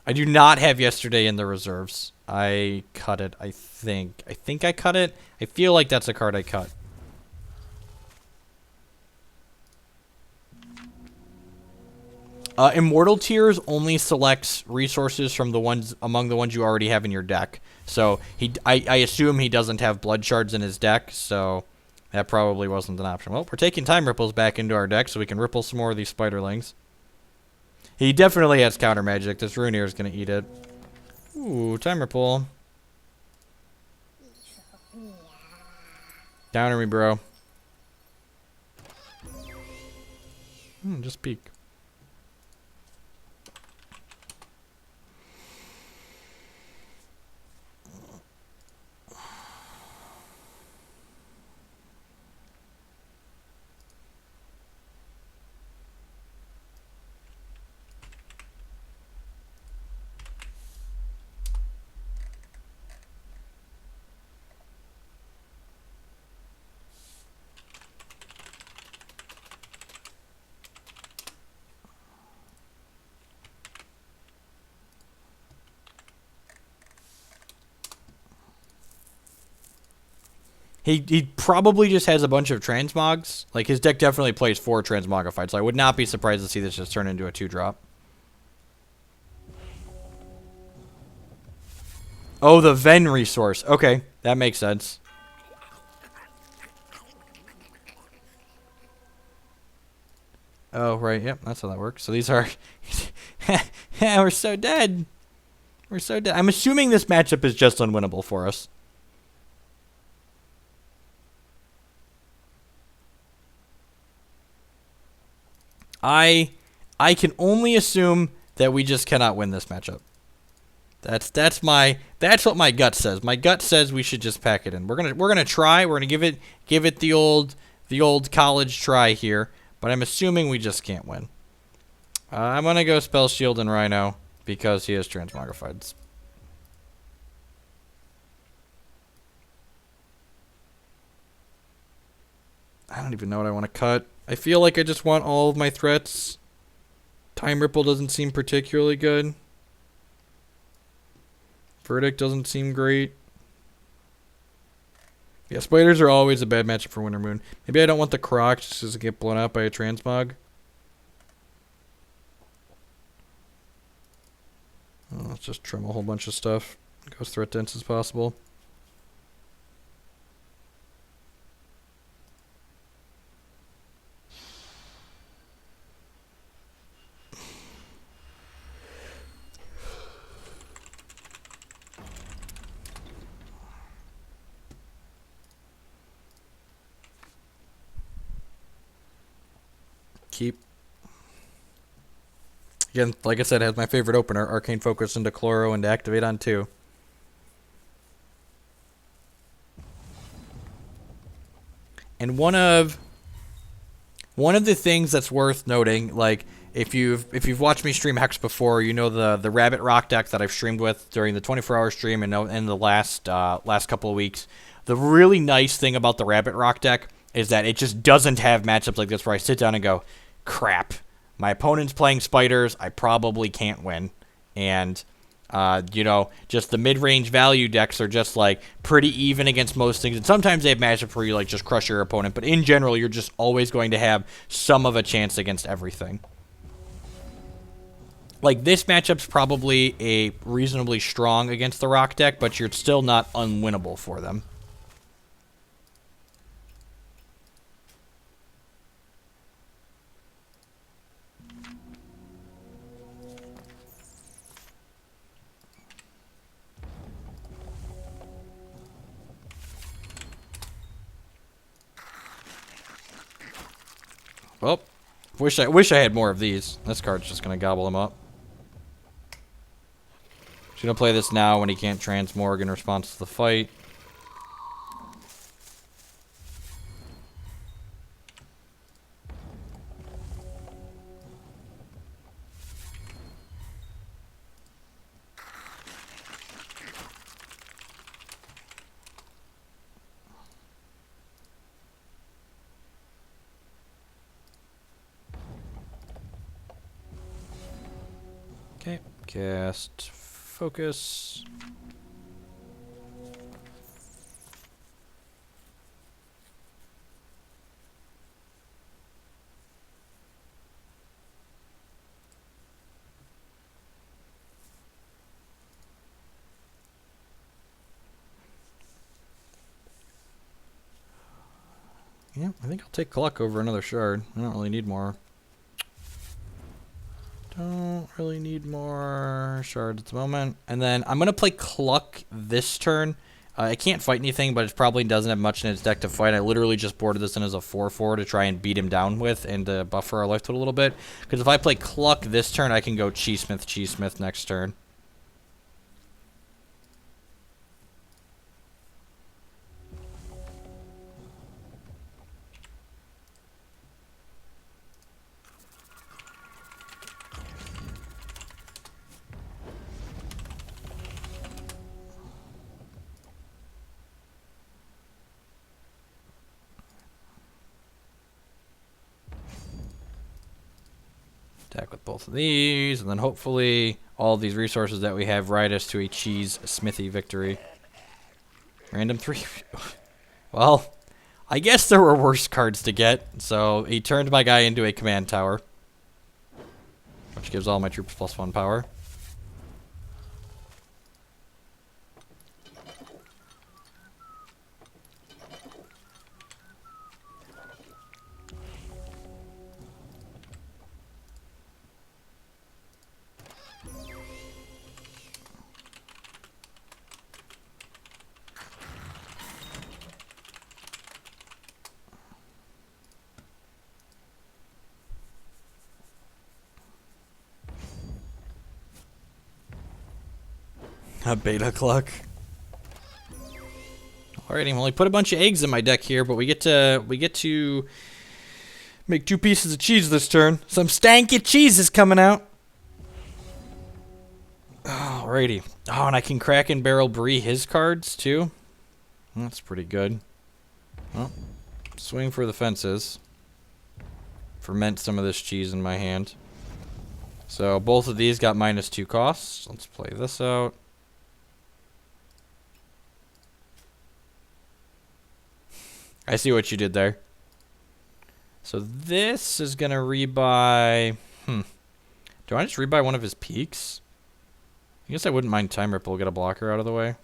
I do not have Yesterday in the reserves. I cut it, I think. I think I cut it. I feel like that's a card I cut. Immortal Tears only selects resources from the ones among the ones you already have in your deck. So I assume he doesn't have blood shards in his deck, so that probably wasn't an option. Well, we're taking Time Ripples back into our deck so we can ripple some more of these Spiderlings. He definitely has counter magic. This Rune Ear is going to eat it. Ooh, Time Ripple. Counter me, bro. Just peek. He probably just has a bunch of Transmogs. Like, his deck definitely plays 4 Transmogrified, so I would not be surprised to see this just turn into a 2-drop. Oh, the Ven resource. Okay, that makes sense. Oh, right. Yep, that's how that works. So these are... yeah, we're so dead. We're so dead. I'm assuming this matchup is just unwinnable for us. I can only assume that we just cannot win this matchup. That's what my gut says. My gut says we should just pack it in. We're gonna try. We're gonna give it the old college try here. But I'm assuming we just can't win. I'm gonna go Spell Shield and Rhino because he has Transmogrifieds. I don't even know what I want to cut. I feel like I just want all of my threats. Time Ripple doesn't seem particularly good. Verdict doesn't seem great. Yeah, spiders are always a bad matchup for Winter Moon. Maybe I don't want the Croc just to get blown out by a Transmog. Let's just trim a whole bunch of stuff. Go as threat dense as possible. Keep. Again, like I said, it has my favorite opener, Arcane Focus into Chloro and activate on 2. And one of the things that's worth noting, like if you've watched me stream Hex before, you know the Rabbit Rock deck that I've streamed with during the 24-hour stream and in the last couple of weeks. The really nice thing about the Rabbit Rock deck is that it just doesn't have matchups like this where I sit down and go, crap, my opponent's playing spiders, I probably can't win. And, just the mid-range value decks are just, like, pretty even against most things. And sometimes they have matchups where you, like, just crush your opponent. But in general, you're just always going to have some of a chance against everything. Like, this matchup's probably a reasonably strong against the Rock deck, but you're still not unwinnable for them. Well, wish I had more of these. This card's just gonna gobble him up. He's gonna play this now when he can't transmorg in response to the fight. Okay, cast focus. Yeah, I think I'll take Cluck over another shard. I don't really need more. Don't really need more shards at the moment. And then I'm going to play Cluck this turn. It can't fight anything, but it probably doesn't have much in its deck to fight. I literally just boarded this in as a 4/4 to try and beat him down with and buffer our life total a little bit. Because if I play Cluck this turn, I can go Cheesmith next turn. Attack with both of these, and then hopefully all of these resources that we have ride us to a cheese smithy victory. Random 3. Well, I guess there were worse cards to get, so he turned my guy into a command tower, which gives all my troops +1 power. A beta Cluck. Alrighty, well, I put a bunch of eggs in my deck here, but we get to make 2 pieces of cheese this turn. Some stanky cheese is coming out. Alrighty. Oh, and I can crack and barrel Bree his cards too. That's pretty good. Well, swing for the fences. Ferment some of this cheese in my hand. So both of these got -2 costs. Let's play this out. I see what you did there. So this is going to rebuy... Do I just rebuy one of his peaks? I guess I wouldn't mind Time Ripple. Get a blocker out of the way.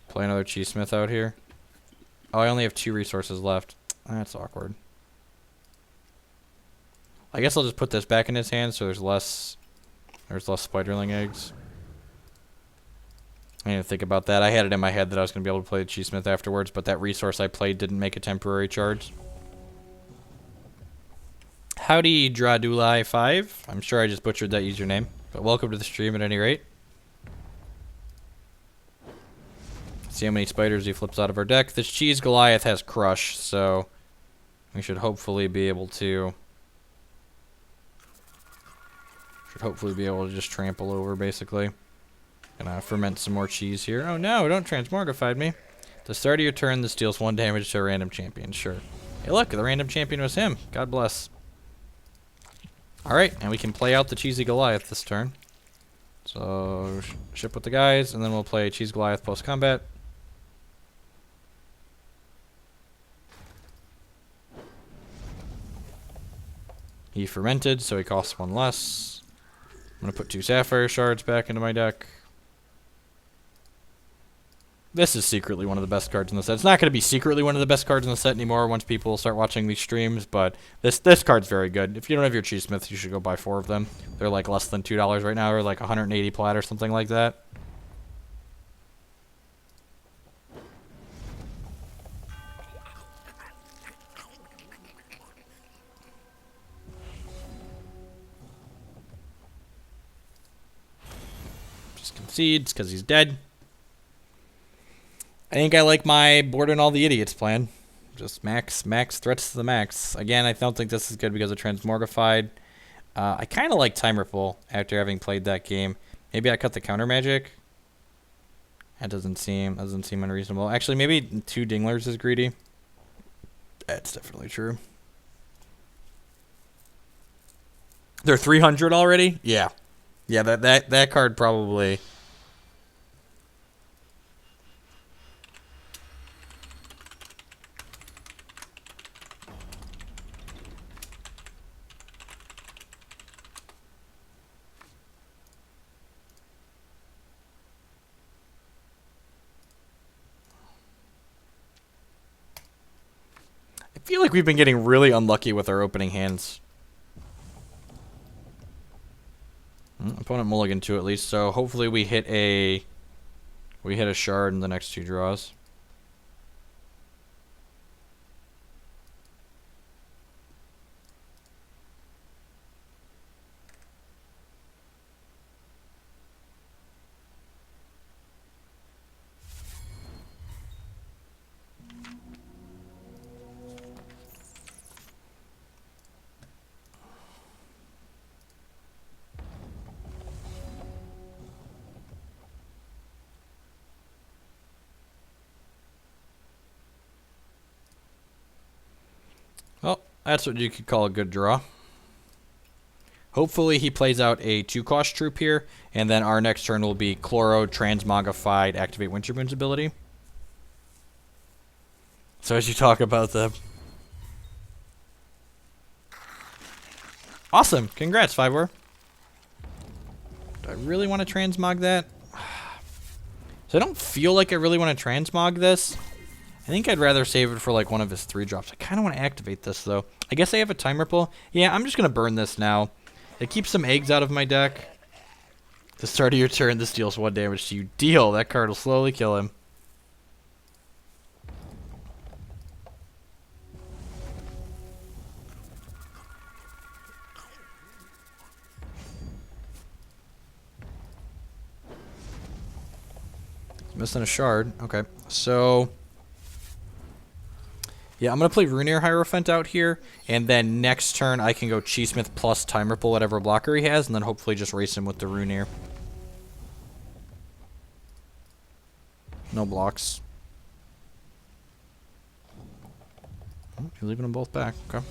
Play another Cheesmith out here. Oh, I only have 2 resources left. That's awkward. I guess I'll just put this back in his hand so there's less Spiderling eggs. I didn't think about that. I had it in my head that I was going to be able to play the Cheesmith afterwards, but that resource I played didn't make a temporary charge. Howdy, Dradulai5. I'm sure I just butchered that username, but welcome to the stream at any rate. See how many spiders he flips out of our deck. This Cheese Goliath has Crush, so we should hopefully be able to... just trample over, basically. Gonna ferment some more cheese here. Oh no, don't transmorgify me. At the start of your turn, this deals 1 damage to a random champion. Sure. Hey look, the random champion was him. God bless. Alright, and we can play out the Cheesy Goliath this turn. So, ship with the guys, and then we'll play Cheese Goliath post-combat. He fermented, so he costs 1 less. I'm gonna put 2 Sapphire Shards back into my deck. This is secretly one of the best cards in the set. It's not going to be secretly one of the best cards in the set anymore once people start watching these streams, but this card's very good. If you don't have your Cheesmiths, you should go buy 4 of them. They're like less than $2 right now, or like 180 plat or something like that. Just concedes because he's dead. I think I like my board and all the idiots plan. Just max threats to the max. Again, I don't think this is good because of Transmorgified. I kind of like Time Ripple after having played that game. Maybe I cut the counter magic. That doesn't seem unreasonable. Actually, maybe 2 Dinglers is greedy. That's definitely true. They're 300 already? Yeah. Yeah, that card probably. I feel like we've been getting really unlucky with our opening hands. Opponent mulligan 2 at least, so hopefully we hit a shard in the next 2 draws. Well, that's what you could call a good draw. Hopefully he plays out a 2-cost troop here, and then our next turn will be Chloro, Transmogrified, activate Wintermoon's ability. So as you talk about the... Awesome! Congrats, 5-war. Do I really want to transmog that? So I don't feel like I really want to transmog this. I think I'd rather save it for like one of his 3-drops. I kind of want to activate this though. I guess I have a time ripple. Yeah, I'm just going to burn this now. It keeps some eggs out of my deck. At the start of your turn, this deals 1 damage to you. Deal. That card will slowly kill him. Missing a shard. Okay, so... Yeah, I'm going to play Rune Ear Hierophant out here, and then next turn I can go Cheesmith plus Time Ripple, whatever blocker he has, and then hopefully just race him with the Rune Ear. No blocks. Oh, you're leaving them both back. Okay.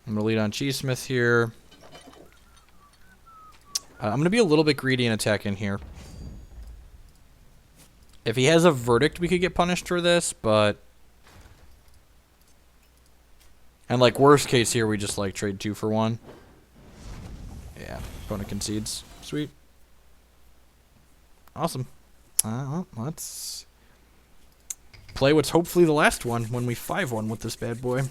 I'm going to lead on Cheesmith here. I'm going to be a little bit greedy and attack in here. If he has a Verdict, we could get punished for this, but... And, like, worst case here, we just, like, trade 2 for 1. Yeah, opponent concedes. Sweet. Awesome. Well, let's play what's hopefully the last one when we 5-1 with this bad boy.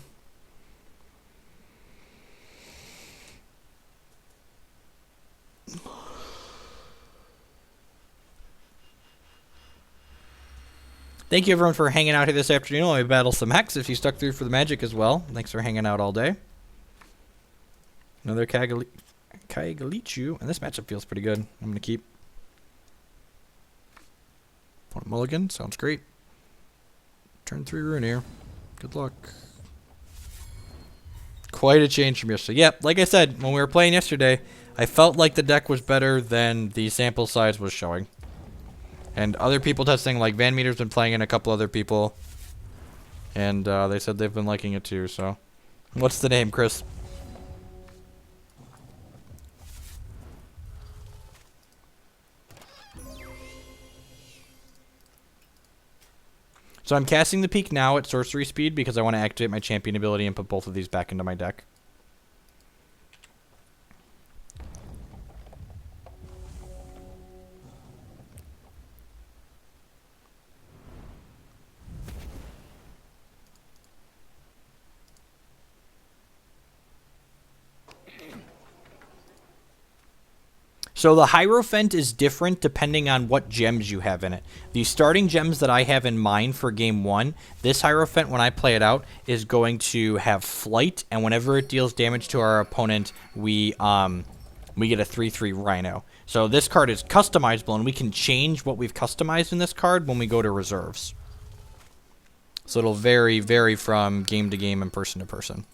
Thank you, everyone, for hanging out here this afternoon while we battle some Hex. If you stuck through for the magic as well, thanks for hanging out all day. Another Kaigalichu, and this matchup feels pretty good. I'm going to keep. Opponent mulligan, sounds great. Turn 3 Rune Ear. Good luck. Quite a change from yesterday. Yep, like I said, when we were playing yesterday, I felt like the deck was better than the sample size was showing. And other people testing, like Van Meter's been playing and a couple other people. And they said they've been liking it too, so. What's the name, Chris? So I'm casting the Peak now at sorcery speed because I want to activate my champion ability and put both of these back into my deck. So the Hierophant is different depending on what gems you have in it. The starting gems that I have in mind for game 1, this Hierophant, when I play it out, is going to have Flight, and whenever it deals damage to our opponent, we get a 3/3 Rhino. So this card is customizable, and we can change what we've customized in this card when we go to reserves. So it'll vary from game to game and person to person.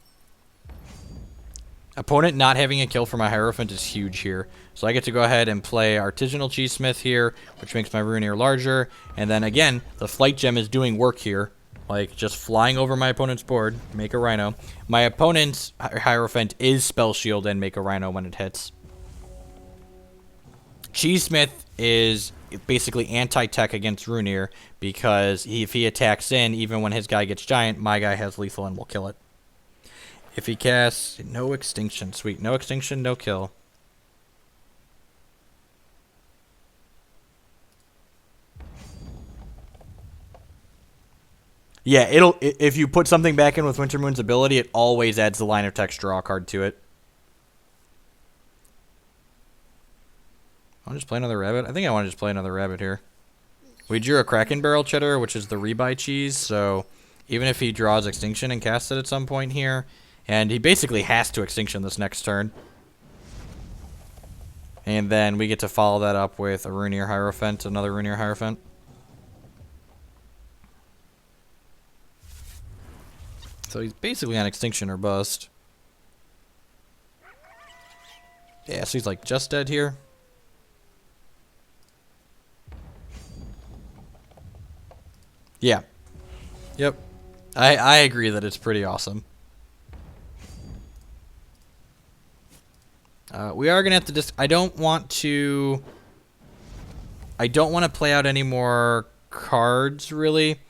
Opponent not having a kill for my Hierophant is huge here. So I get to go ahead and play Artisanal Cheesmith here, which makes my Rune Ear larger. And then again, the Flight Gem is doing work here. Like, just flying over my opponent's board, make a Rhino. My opponent's Hierophant is Spell Shield and make a Rhino when it hits. Cheesesmith is basically anti-tech against Rune Ear because if he attacks in, even when his guy gets giant, my guy has lethal and will kill it. If he casts no extinction, sweet, no extinction, no kill. Yeah, if you put something back in with Wintermoon's ability, it always adds the line of text draw card to it. I'll just play another rabbit. I think I want to just play another rabbit here. We drew a Kraken Barrel Cheddar, which is the rebuy cheese, so even if he draws Extinction and casts it at some point here, and he basically has to Extinction this next turn. And then we get to follow that up with a Rune Ear Hierophant, another Rune Ear Hierophant. So he's basically on Extinction or Bust. Yeah, so he's like just dead here. Yeah. Yep. I agree that it's pretty awesome. We are gonna have to I don't want to play out any more cards really,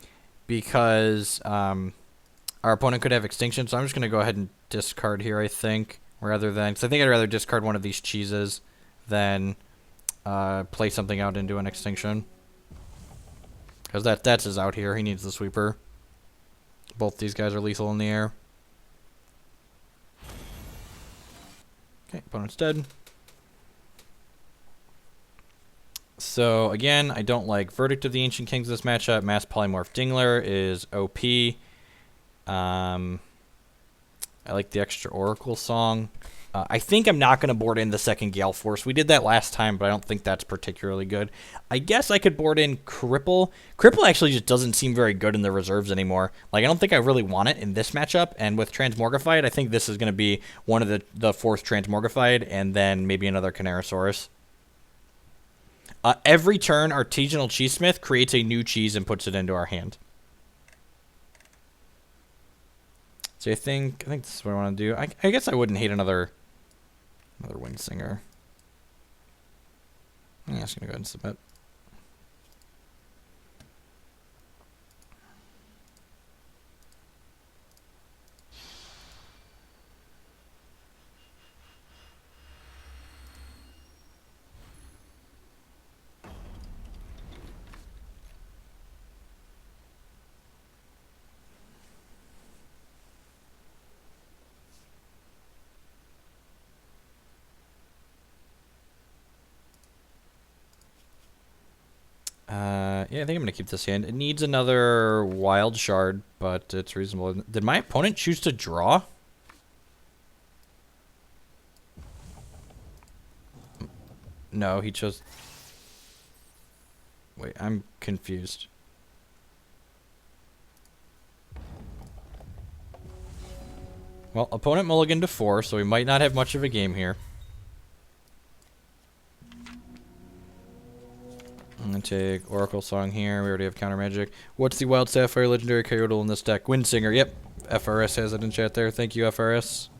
because our opponent could have Extinction. So I'm just gonna go ahead and discard here. I think, rather than, because I think I'd rather discard one of these cheeses than play something out into an Extinction. Because that's his out here. He needs the sweeper. Both these guys are lethal in the air. Okay, opponent's dead. So, again, I don't like Verdict of the Ancient Kings this matchup. Mass Polymorph Dingler is OP. I like the extra Oracle Song. I think I'm not going to board in the second Gale Force. We did that last time, but I don't think that's particularly good. I guess I could board in Cripple. Cripple actually just doesn't seem very good in the reserves anymore. Like, I don't think I really want it in this matchup. And with Transmorgified, I think this is going to be one of the fourth Transmorgified, and then maybe another Canarasaurus. Every turn, Artisanal Cheesesmith creates a new cheese and puts it into our hand. So I think this is what I want to do. I guess I wouldn't hate another Winged Singer. I'm just gonna go ahead and submit. Yeah, I think I'm going to keep this hand. It needs another Wild Shard, but it's reasonable. Did my opponent choose to draw? No, he chose... Wait, I'm confused. Well, opponent mulliganed to 4, so we might not have much of a game here. I'm going to take Oracle Song here. We already have Counter Magic. What's the Wild Sapphire Legendary Coyote in this deck? Windsinger. Yep. FRS has it in chat there. Thank you, FRS.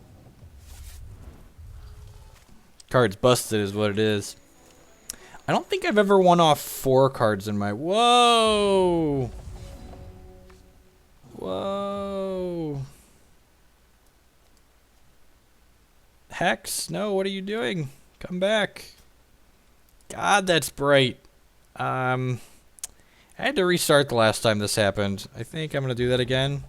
Cards busted is what it is. I don't think I've ever won off 4 cards in my... Whoa! Whoa! Hex? No, what are you doing? Come back. God, that's bright. I had to restart the last time this happened. I think I'm going to do that again.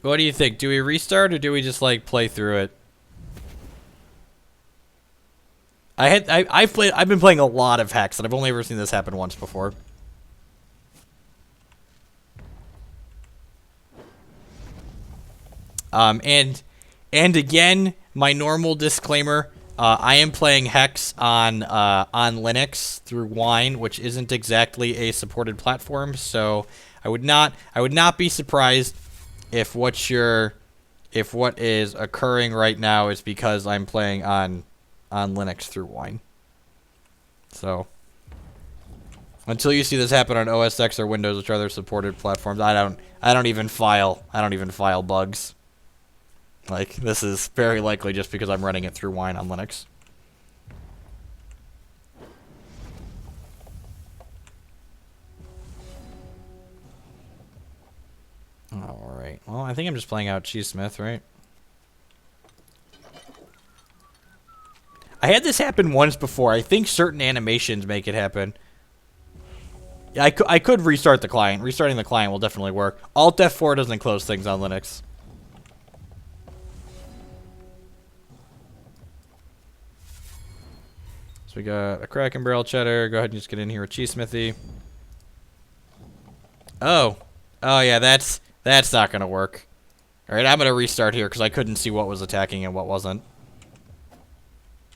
What do you think? Do we restart or do we just, like, play through it? I've been playing a lot of Hex, and I've only ever seen this happen once before. And again, my normal disclaimer, I am playing Hex on Linux through Wine, which isn't exactly a supported platform, so I would not be surprised if what is occurring right now is because I'm playing on Linux through Wine. So Until you see this happen on OS X or Windows, which are other supported platforms, I don't even file bugs. Like, this is very likely just because I'm running it through Wine on Linux. Alright. Well, I think I'm just playing out Cheesesmith, right? I had this happen once before. I think certain animations make it happen. Yeah, I could restart the client. Restarting the client will definitely work. Alt F4 doesn't close things on Linux. So we got a Kraken Barrel Cheddar. Go ahead and just get in here with Cheesesmithy. Oh. Oh, yeah, that's not going to work. All right, I'm going to restart here because I couldn't see what was attacking and what wasn't.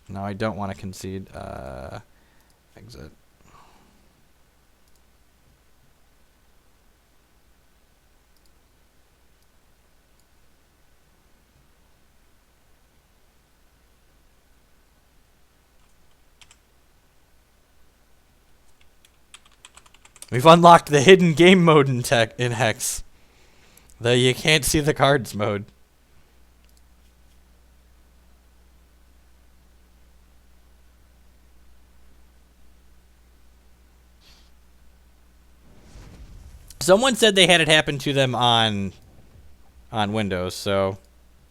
No, I don't want to concede. Exit. We've unlocked the hidden game mode in Hex. The you can't see the cards mode. Someone said they had it happen to them on Windows, so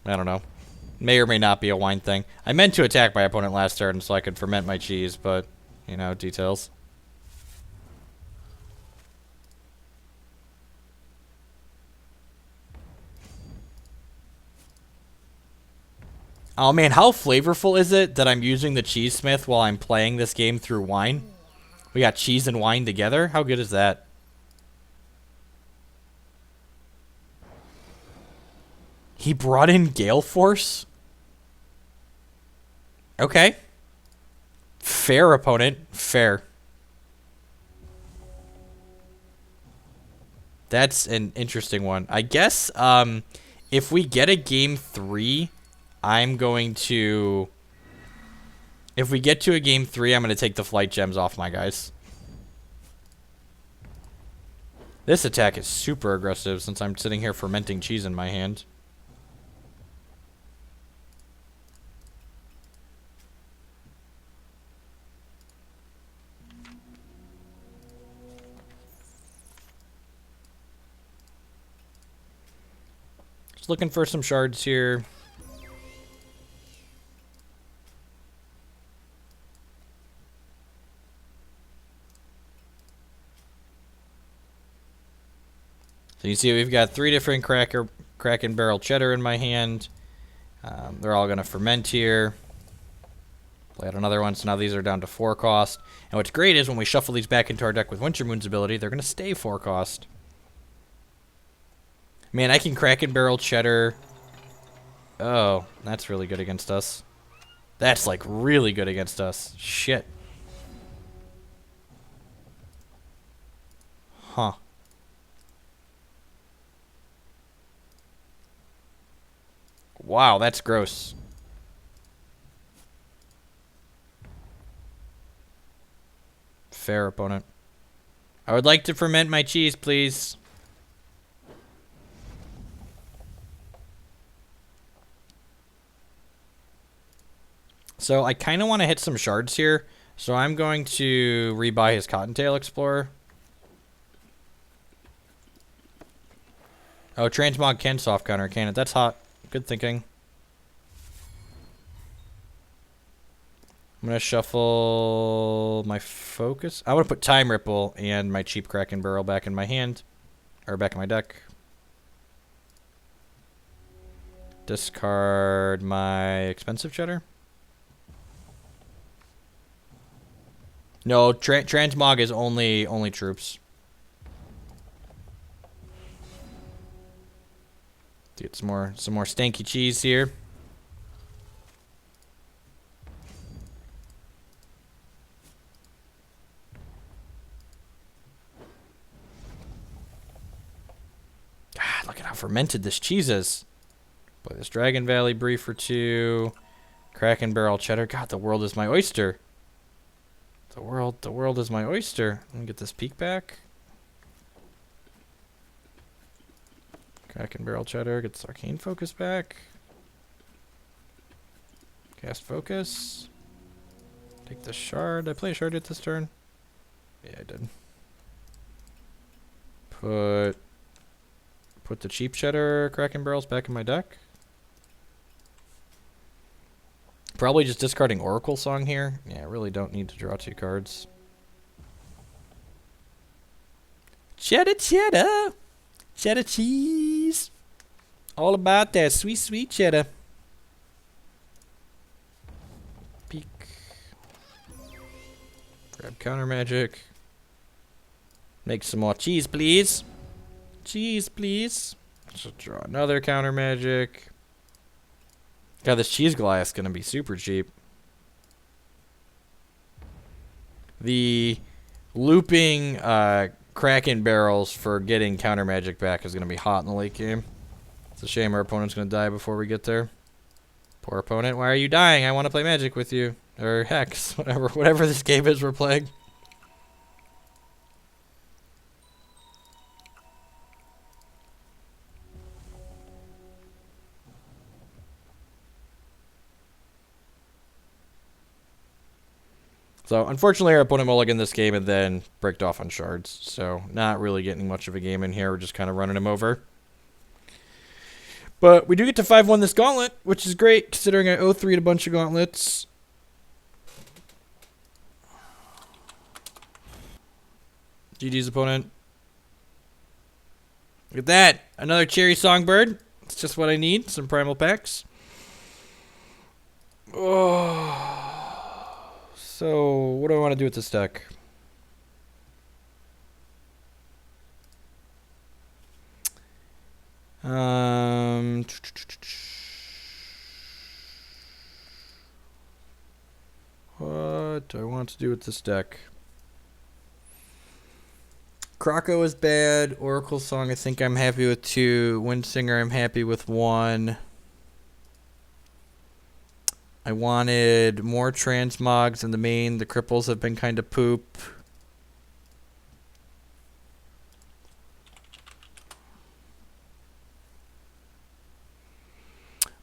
I don't know. May or may not be a Wine thing. I meant to attack my opponent last turn so I could ferment my cheese, but, you know, details. Oh man, how flavorful is it that I'm using the Cheesesmith while I'm playing this game through Wine? We got cheese and wine together? How good is that? He brought in Gale Force? Okay. Fair, opponent. Fair. That's an interesting one. I guess if we get a game 3, I'm going to... If we get to a game 3, I'm going to take the flight gems off my guys. This attack is super aggressive since I'm sitting here fermenting cheese in my hand. Just looking for some shards here. So you see we've got 3 different Kraken Barrel Cheddar in my hand. They're all going to ferment here. Play out another one, so now these are down to 4 cost. And what's great is when we shuffle these back into our deck with Wintermoon's ability, they're going to stay 4 cost. Man, I can Kraken Barrel Cheddar. Oh, that's really good against us. That's like really good against us. Shit. Huh. Wow, that's gross. Fair, opponent. I would like to ferment my cheese, please. So I kind of want to hit some shards here. So I'm going to rebuy his Cottontail Explorer. Oh, Transmog can soft counter, can it? That's hot. Good thinking. I'm going to shuffle my focus. I want to put Time Ripple and my cheap Kraken Barrel back in my hand. Or back in my deck. Discard my expensive Cheddar. No, Transmog is only troops. Get some more stanky cheese here. God, look at how fermented this cheese is. Play this Dragon Valley Brie for 2. Kraken Barrel Cheddar. God, the world is my oyster. The world is my oyster. Let me get this peak back. Kraken Barrel Cheddar gets Arcane Focus back. Cast Focus. Take the shard. Did I play a shard at this turn? Yeah, I did. Put the cheap cheddar Kraken Barrels back in my deck. Probably just discarding Oracle Song here. Yeah, I really don't need to draw 2 cards. Cheddar, cheddar. Cheddar cheese. All about that sweet, sweet cheddar. Peek. Grab counter magic. Make some more cheese, please. Cheese, please. Let's draw another counter magic. God, this cheese glass is going to be super cheap. The looping Kraken barrels for getting counter magic back is going to be hot in the late game. It's a shame our opponent's going to die before we get there. Poor opponent. Why are you dying? I want to play Magic with you. Or Hex. Whatever this game is we're playing. So, unfortunately, our opponent mulliganed this game and then bricked off on shards. So, not really getting much of a game in here. We're just kind of running him over. But we do get to 5-1 this gauntlet, which is great, considering I 0-3'd a bunch of gauntlets. GG's opponent. Look at that. Another Cherry Songbird. It's just what I need. Some Primal Packs. Oh... So, what do I want to do with this deck? What do I want to do with this deck? Croco is bad. Oracle Song, I think I'm happy with 2. Windsinger, I'm happy with 1. I wanted more transmogs in the main. The cripples have been kind of poop.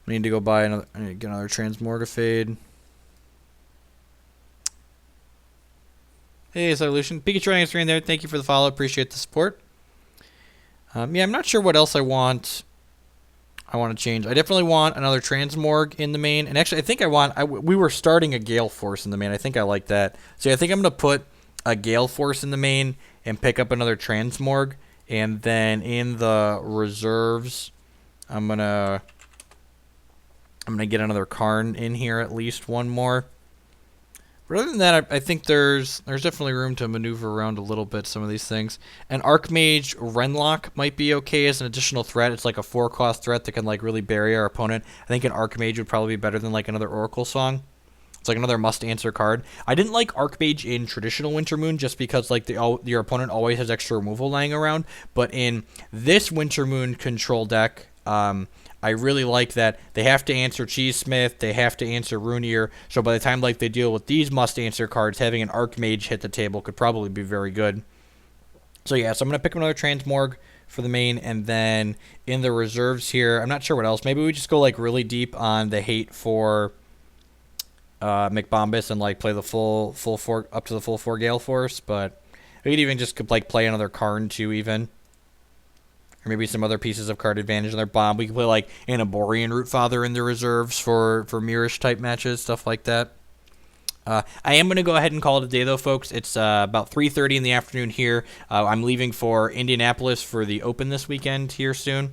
I need to go buy another. I need to get another transmorgafade. Hey, Solution. Pikachu on screen there. Thank you for the follow. Appreciate the support. Yeah, I'm not sure what else I want. I want to change. I definitely want another Transmorg in the main. And actually, I think I want... we were starting a Gale Force in the main. I think I like that. So yeah, I think I'm going to put a Gale Force in the main and pick up another Transmorg. And then in the reserves, I'm going to get another Karn in here, at least one more. But other than that, I think there's definitely room to maneuver around a little bit some of these things. An Archmage Renlock might be okay as an additional threat. It's like a 4-cost threat that can like really bury our opponent. I think an Archmage would probably be better than like another Oracle Song. It's like another must-answer card. I didn't like Archmage in traditional Wintermoon just because like your opponent always has extra removal lying around. But in this Wintermoon control deck, I really like that they have to answer Cheesesmith, they have to answer Rune Ear, so by the time like they deal with these must-answer cards, having an Archmage hit the table could probably be very good. So yeah, so I'm going to pick up another Transmorg for the main, and then in the reserves here, I'm not sure what else. Maybe we just go like really deep on the hate for McBombus and like play the full 4 up to the full 4 Gale Force, but we could even just like play another Karn too even. Or maybe some other pieces of card advantage in their bomb. We could play like an Aborian Rootfather in the reserves for Mirish type matches, stuff like that. I am going to go ahead and call it a day though, folks. It's about 3:30 in the afternoon here. I'm leaving for Indianapolis for the Open this weekend here soon.